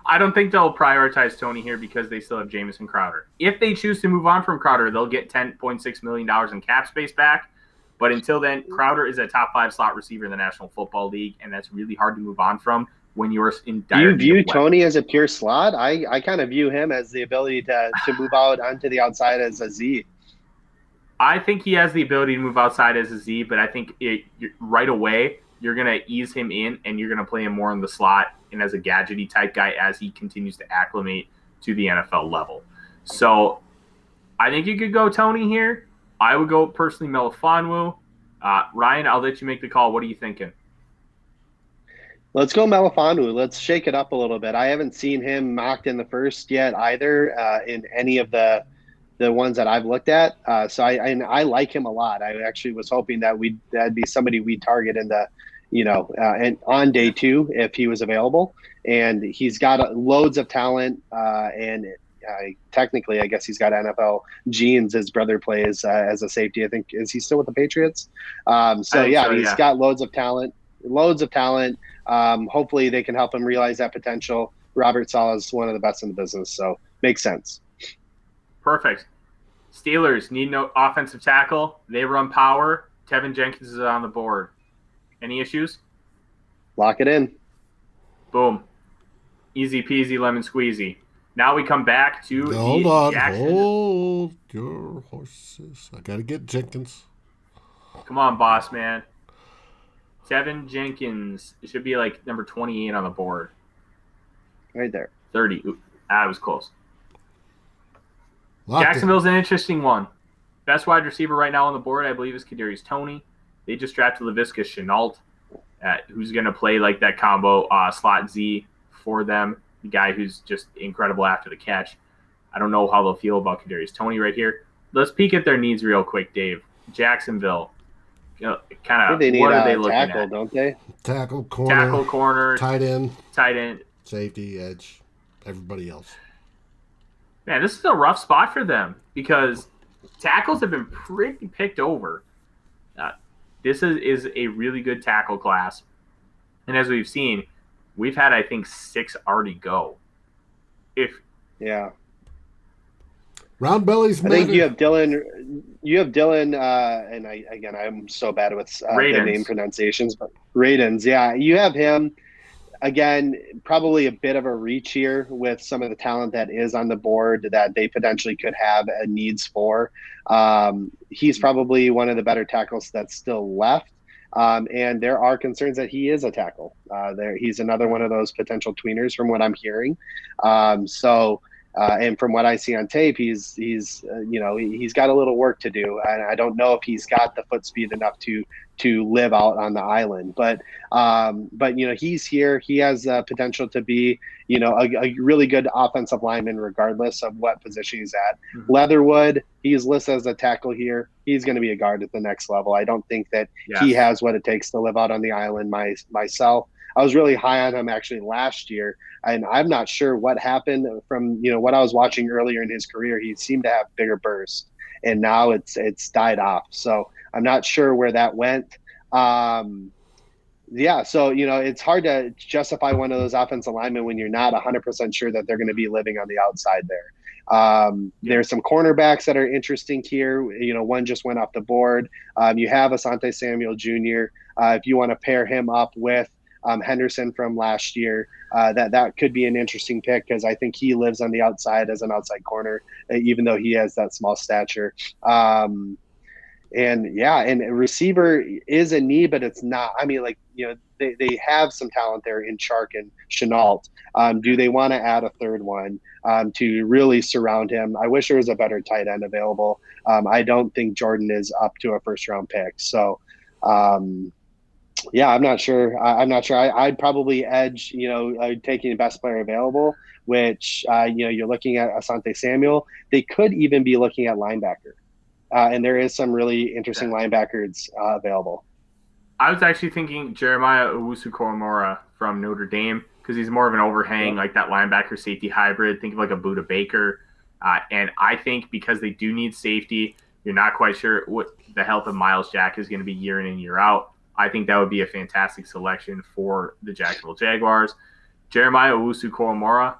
I don't think they'll prioritize Tony here because they still have Jamison Crowder. If they choose to move on from Crowder, they'll get $10.6 million in cap space back. But until then, Crowder is a top 5 slot receiver in the National Football League, and that's really hard to move on from when you're in dire need. Do you view Tony as a pure slot? I kind of view him as the ability to move out onto the outside as a Z. I think he has the ability to move outside as a Z, but I think right away you're going to ease him in and you're going to play him more in the slot and as a gadgety type guy as he continues to acclimate to the NFL level. So I think you could go Tony here. I would go personally Melifonwu. Ryan, I'll let you make the call. What are you thinking? Let's go Melifonwu. Let's shake it up a little bit. I haven't seen him mocked in the first yet either in any of the ones that I've looked at. So I like him a lot. I actually was hoping that that'd be somebody we'd target in the, and on day 2 if he was available. And he's got loads of talent and technically, I guess he's got NFL genes. His brother plays as a safety. I think, is he still with the Patriots? He's got loads of talent. Hopefully they can help him realize that potential. Robert Saleh is one of the best in the business, so makes sense. Perfect. Steelers need no offensive tackle. They run power. Tevin Jenkins is on the board. Any issues? Lock it in. Boom. Easy peasy lemon squeezy. Now we come back to Hold your horses. I got to get Jenkins. Come on, boss man. Tevin Jenkins. It should be like number 28 on the board. Right there. 30. I was close. Jacksonville's an interesting one. Best wide receiver right now on the board, I believe, is Kadarius Toney. They just drafted Laviska Shenault, who's going to play like that combo slot Z for them. The guy who's just incredible after the catch. I don't know how they'll feel about Kadarius Toney right here. Let's peek at their needs real quick, Dave. Jacksonville. What are they looking tackle, at? Don't they? Tackle, corner, tight end, safety, edge, everybody else. Man, this is a rough spot for them because tackles have been pretty picked over. This is a really good tackle class. And as we've seen, we've had, I think, 6 already go. Round bellies. I think you have Dylan, and I'm so bad with the name pronunciations, but Radens. Yeah, you have him. Again, probably a bit of a reach here with some of the talent that is on the board that they potentially could have needs for. He's probably one of the better tackles that's still left. And there are concerns that he is a tackle. He's another one of those potential tweeners from what I'm hearing. And from what I see on tape, he's got a little work to do, and I don't know if he's got the foot speed enough to live out on the island. But he's here. He has potential to be a really good offensive lineman, regardless of what position he's at. Mm-hmm. Leatherwood, he's listed as a tackle here. He's going to be a guard at the next level. I don't think that he has what it takes to live out on the island myself. I was really high on him actually last year, and I'm not sure what happened from what I was watching earlier in his career. He seemed to have bigger bursts, and now it's died off. So I'm not sure where that went. So it's hard to justify one of those offensive linemen when you're not 100% sure that they're going to be living on the outside there. There's some cornerbacks that are interesting here. One just went off the board. You have Asante Samuel Jr. If you want to pair him up with Henderson from last year, that could be an interesting pick because I think he lives on the outside as an outside corner, even though he has that small stature. And a receiver is a need, but it's not. I mean, they have some talent there in Chark and Shenault. Do they want to add a third one to really surround him? I wish there was a better tight end available. I don't think Jordan is up to a first-round pick. So, I'm not sure. I'd probably edge, taking the best player available, which, you're looking at Asante Samuel. They could even be looking at linebacker. And there is some really interesting linebackers available. I was actually thinking Jeremiah Owusu-Koramoah from Notre Dame because he's more of an overhang, like that linebacker safety hybrid. Think of like a Buda Baker. And I think because they do need safety, you're not quite sure what the health of Myles Jack is going to be year in and year out. I think that would be a fantastic selection for the Jacksonville Jaguars. Jeremiah Owusu-Koramoah,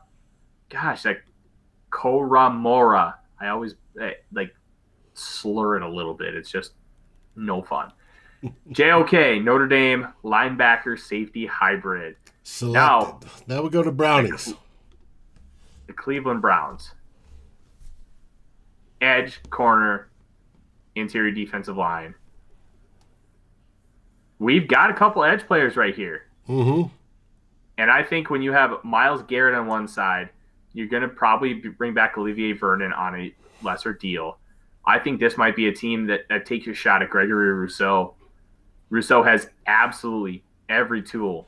gosh, like Koramoah. I always slur it a little bit. It's just no fun. JOK, Notre Dame, linebacker, safety, hybrid. Selected. Now we go to Brownies. The Cleveland Browns. Edge, corner, interior defensive line. We've got a couple edge players right here. Mm-hmm. And I think when you have Myles Garrett on one side, you're going to probably bring back Olivier Vernon on a lesser deal. I think this might be a team that takes a shot at Gregory Rousseau. Rousseau has absolutely every tool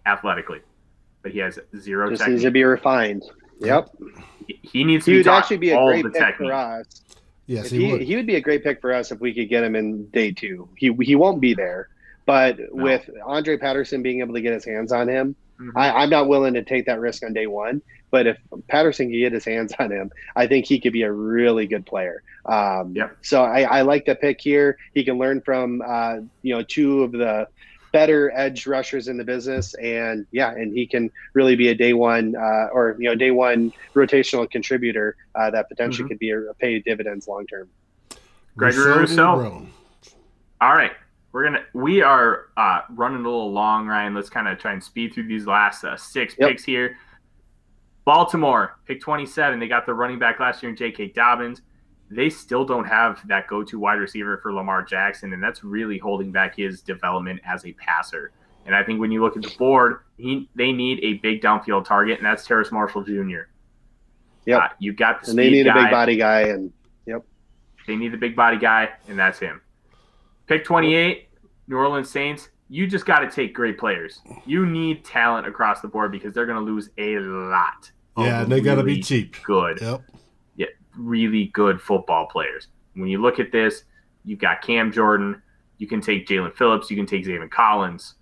athletically, but he has zero Just technique. needs to be refined. Yep. He needs to He be would taught actually be a all great the pick technique. for us. Yes, He would be a great pick for us if we could get him in day 2. He won't be there, but with Andre Patterson being able to get his hands on him, I'm not willing to take that risk on day 1. But if Patterson can get his hands on him, I think he could be a really good player. So I like the pick here. He can learn from 2 of the better edge rushers in the business, and he can really be a day 1 day 1 rotational contributor that potentially could be pay dividends long term. Gregory Rousseau. All right, we are running a little long, Ryan. Let's kind of try and speed through these last 6 picks here. Baltimore, pick 27. They got their running back last year in J.K. Dobbins. They still don't have that go-to wide receiver for Lamar Jackson, and that's really holding back his development as a passer. And I think when you look at the board, they need a big downfield target, and that's Terrace Marshall Jr. You got the speed guy. And they need a big body guy, and they need the big body guy, and that's him. Pick 28, New Orleans Saints. You just got to take great players. You need talent across the board because they're going to lose a lot. Yeah, and they got to be cheap. Good. Yep. Yeah, really good football players. When you look at this, you've got Cam Jordan. You can take Jalen Phillips. You can take Zaven Collins.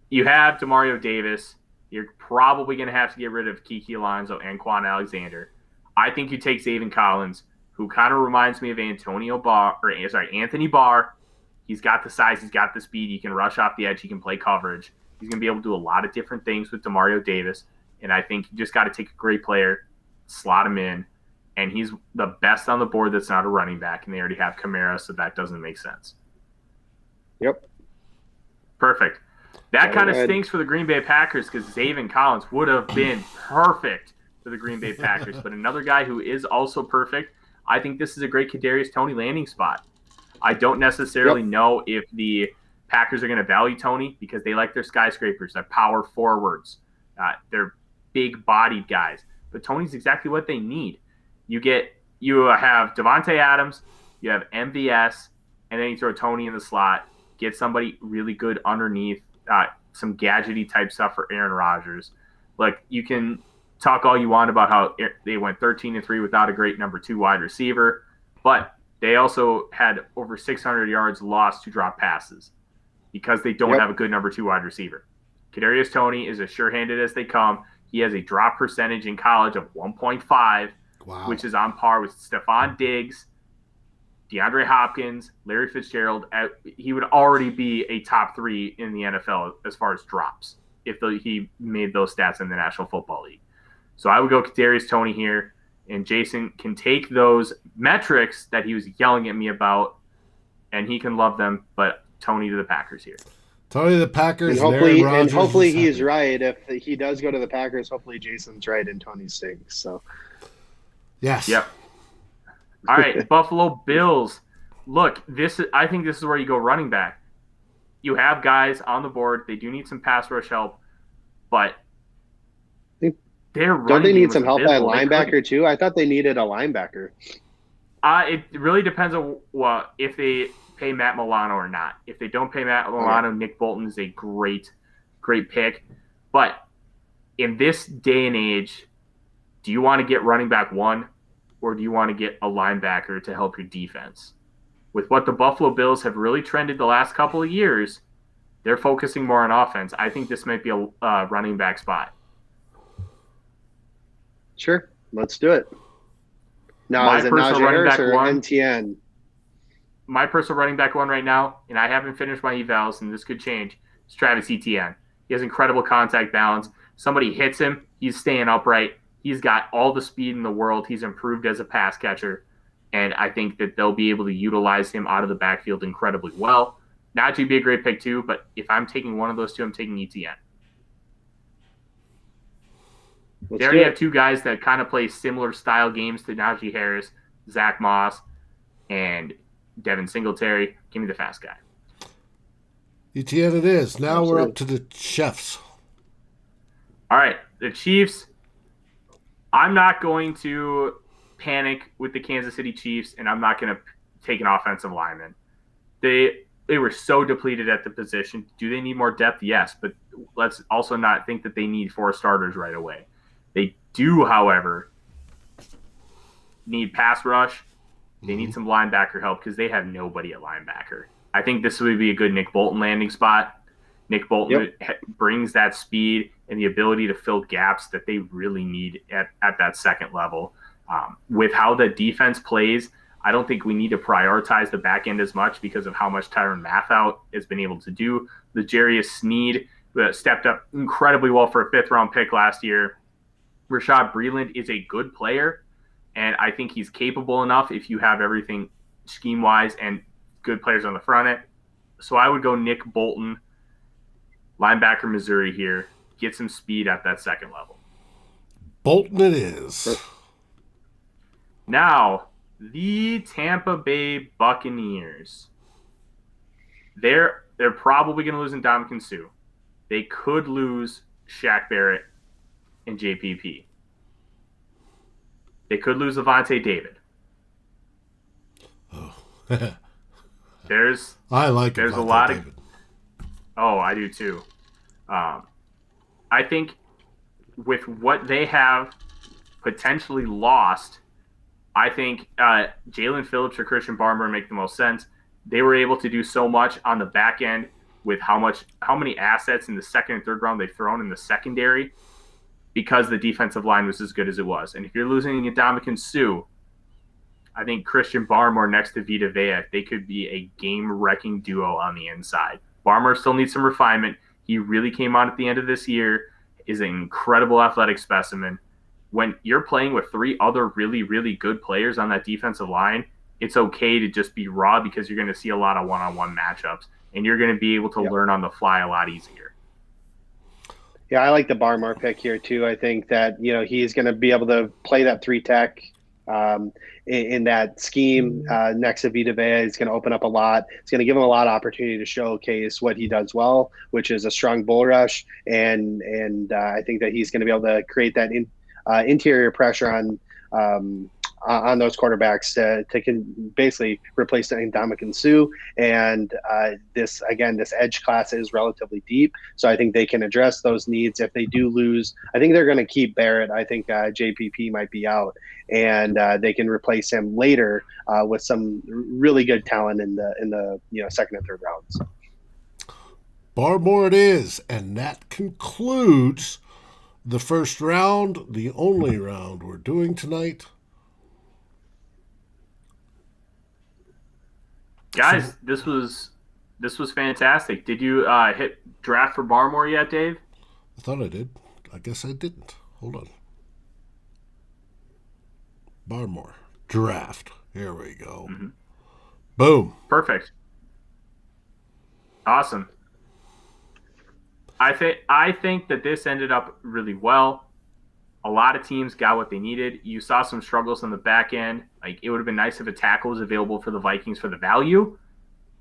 You have Demario Davis. You're probably going to have to get rid of Kiki Alonso and Quan Alexander. I think you take Zaven Collins, who kind of reminds me of Anthony Barr. He's got the size. He's got the speed. He can rush off the edge. He can play coverage. He's going to be able to do a lot of different things with Demario Davis. And I think you just got to take a great player, slot him in, and he's the best on the board that's not a running back, and they already have Kamara, so that doesn't make sense. Yep. Perfect. That kind of stinks for the Green Bay Packers because Zaven Collins would have been perfect for the Green Bay Packers. But another guy who is also perfect, I think this is a great Kadarius Toney landing spot. I don't necessarily know if the Packers are going to value Toney because they like their skyscrapers, their power forwards, they're big-bodied guys. But Toney's exactly what they need. You have Devontae Adams, you have MVS, and then you throw Toney in the slot, get somebody really good underneath, some gadgety type stuff for Aaron Rodgers. Like, you can talk all you want about how they went 13-3 without a great number 2 wide receiver, but they also had over 600 yards lost to drop passes because they don't have a good number 2 wide receiver. Kadarius Toney is as sure-handed as they come. He has a drop percentage in college of 1.5, which is on par with Stephon Diggs, DeAndre Hopkins, Larry Fitzgerald. He would already be a top 3 in the NFL as far as drops if he made those stats in the National Football League. So I would go Kadarius Toney here, and Jason can take those metrics that he was yelling at me about, and he can love them, but Toney to the Packers here. Toney to the Packers, and hopefully he's right. If he does go to the Packers, hopefully Jason's right and Toney stinks. So, yes. Yep. All right, Buffalo Bills. Look, I think this is where you go running back. You have guys on the board. They do need some pass rush help, but don't they need some help at linebacker too? I thought they needed a linebacker. It really depends on if they pay Matt Milano or not. If they don't pay Matt Milano, Nick Bolton is a great pick. But in this day and age, do you want to get running back 1 or do you want to get a linebacker to help your defense? With what the Buffalo Bills have really trended the last couple of years, they're focusing more on offense. I think this might be a running back spot. Sure, let's do it. Now, is it Najee Harris or NTN? My personal running back 1 right now, and I haven't finished my evals, and this could change, is Travis Etienne. He has incredible contact balance. Somebody hits him, he's staying upright. He's got all the speed in the world. He's improved as a pass catcher, and I think that they'll be able to utilize him out of the backfield incredibly well. Najee would be a great pick too, but if I'm taking one of those 2, I'm taking Etienne. They already have 2 guys that kind of play similar style games to Najee Harris, Zach Moss, and Devin Singletary. Give me the fast guy. Etienne it is. Now we're up to the Chiefs. All right, the Chiefs. I'm not going to panic with the Kansas City Chiefs, and I'm not going to take an offensive lineman. they were so depleted at the position. Do they need more depth? Yes, but let's also not think that they need 4 starters right away. They do, however, need pass rush. They need some linebacker help because they have nobody at linebacker. I think this would be a good Nick Bolton landing spot. Nick Bolton brings that speed and the ability to fill gaps that they really need at that second level. With how the defense plays, I don't think we need to prioritize the back end as much because of how much Tyrann Mathieu has been able to do. L'Jarius Sneed stepped up incredibly well for a 5th-round pick last year. Rashad Breeland is a good player, and I think he's capable enough if you have everything scheme-wise and good players on the front end. So I would go Nick Bolton, linebacker Missouri here, get some speed at that second level. Bolton it is. Now, the Tampa Bay Buccaneers. They're probably going to lose Ndamukong Suh. They could lose Shaq Barrett and JPP. They could lose Levante David. Oh. There's a lot of. Oh, I do too. I think with what they have potentially lost, I think Jalen Phillips or Christian Barmore make the most sense. They were able to do so much on the back end with how many assets in the second and third round they've thrown in the secondary because the defensive line was as good as it was. And if you're losing Ndamukong Suh, I think Christian Barmore next to Vita Vea, they could be a game-wrecking duo on the inside. Barmore still needs some refinement. He really came on at the end of this year, is an incredible athletic specimen. When you're playing with 3 other really, really good players on that defensive line, it's okay to just be raw because you're going to see a lot of one-on-one matchups, and you're going to be able to learn on the fly a lot easier. Yeah, I like the Barmore pick here too. I think that he's going to be able to play that 3-tech in that scheme next to Vita Vea. He's going to open up a lot. It's going to give him a lot of opportunity to showcase what he does well, which is a strong bull rush, and I think that he's going to be able to create that interior pressure on those quarterbacks to basically replace Ndamukong Suh. And this edge class is relatively deep, so I think they can address those needs. If they do lose, I think they're going to keep Barrett. I think JPP might be out, and they can replace him later with some really good talent in the second and third rounds. Barmore it is, and that concludes the first round, the only round we're doing tonight. Guys, this was fantastic. Did you hit draft for Barmore yet, Dave? I thought I did. I guess I didn't. Hold on. Barmore. Draft. Here we go. Mm-hmm. Boom. Perfect. Awesome. I think that this ended up really well. A lot of teams got what they needed. You saw some struggles on the back end. Like, it would have been nice if a tackle was available for the Vikings for the value.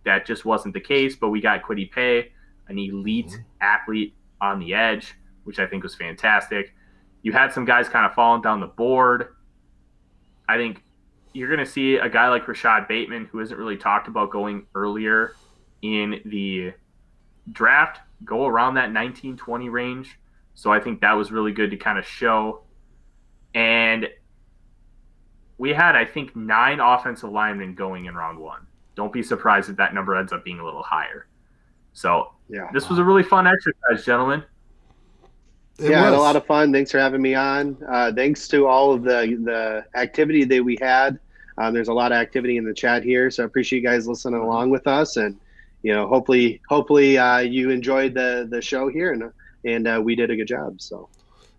That just wasn't the case, but we got Kwity Paye, an elite athlete on the edge, which I think was fantastic. You had some guys kind of falling down the board. I think you're going to see a guy like Rashad Bateman, who isn't really talked about going earlier in the draft, go around that 19-20 range. So I think that was really good to kind of show. And we had, I think, 9 offensive linemen going in round 1. Don't be surprised if that number ends up being a little higher. So this was a really fun exercise, gentlemen. I had a lot of fun. Thanks for having me on. Thanks to all of the activity that we had. There's a lot of activity in the chat here, so I appreciate you guys listening along with us. And hopefully you enjoyed the show here, and we did a good job. So.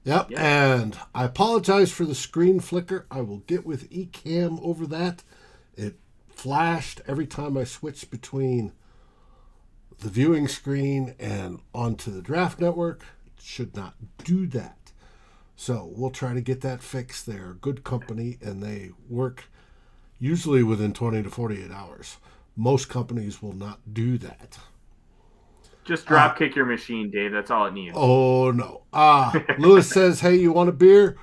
Yep, and I apologize for the screen flicker. I will get with Ecamm over that. It flashed every time I switched between the viewing screen and onto the Draft Network. It should not do that. So we'll try to get that fixed. They're good company, and they work usually within 20 to 48 hours. Most companies will not do that. Just drop kick your machine, Dave. That's all it needs. Oh, no. Lewis says, hey, you want a beer?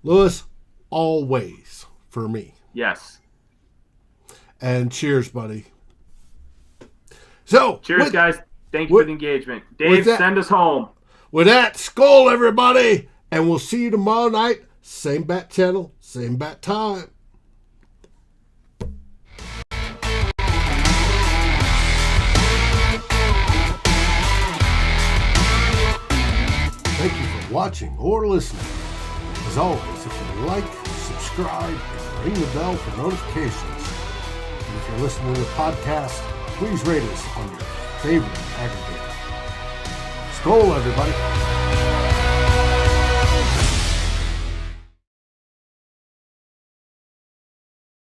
Lewis, always for me. Yes. And cheers, buddy. So, cheers, guys. Thank you for the engagement. Dave, send us home. With that, skol, everybody. And we'll see you tomorrow night. Same bat channel, same bat time. Thank you for watching or listening. As always, if you like, subscribe, and ring the bell for notifications. And if you're listening to the podcast, please rate us on your favorite aggregator. Skol, everybody.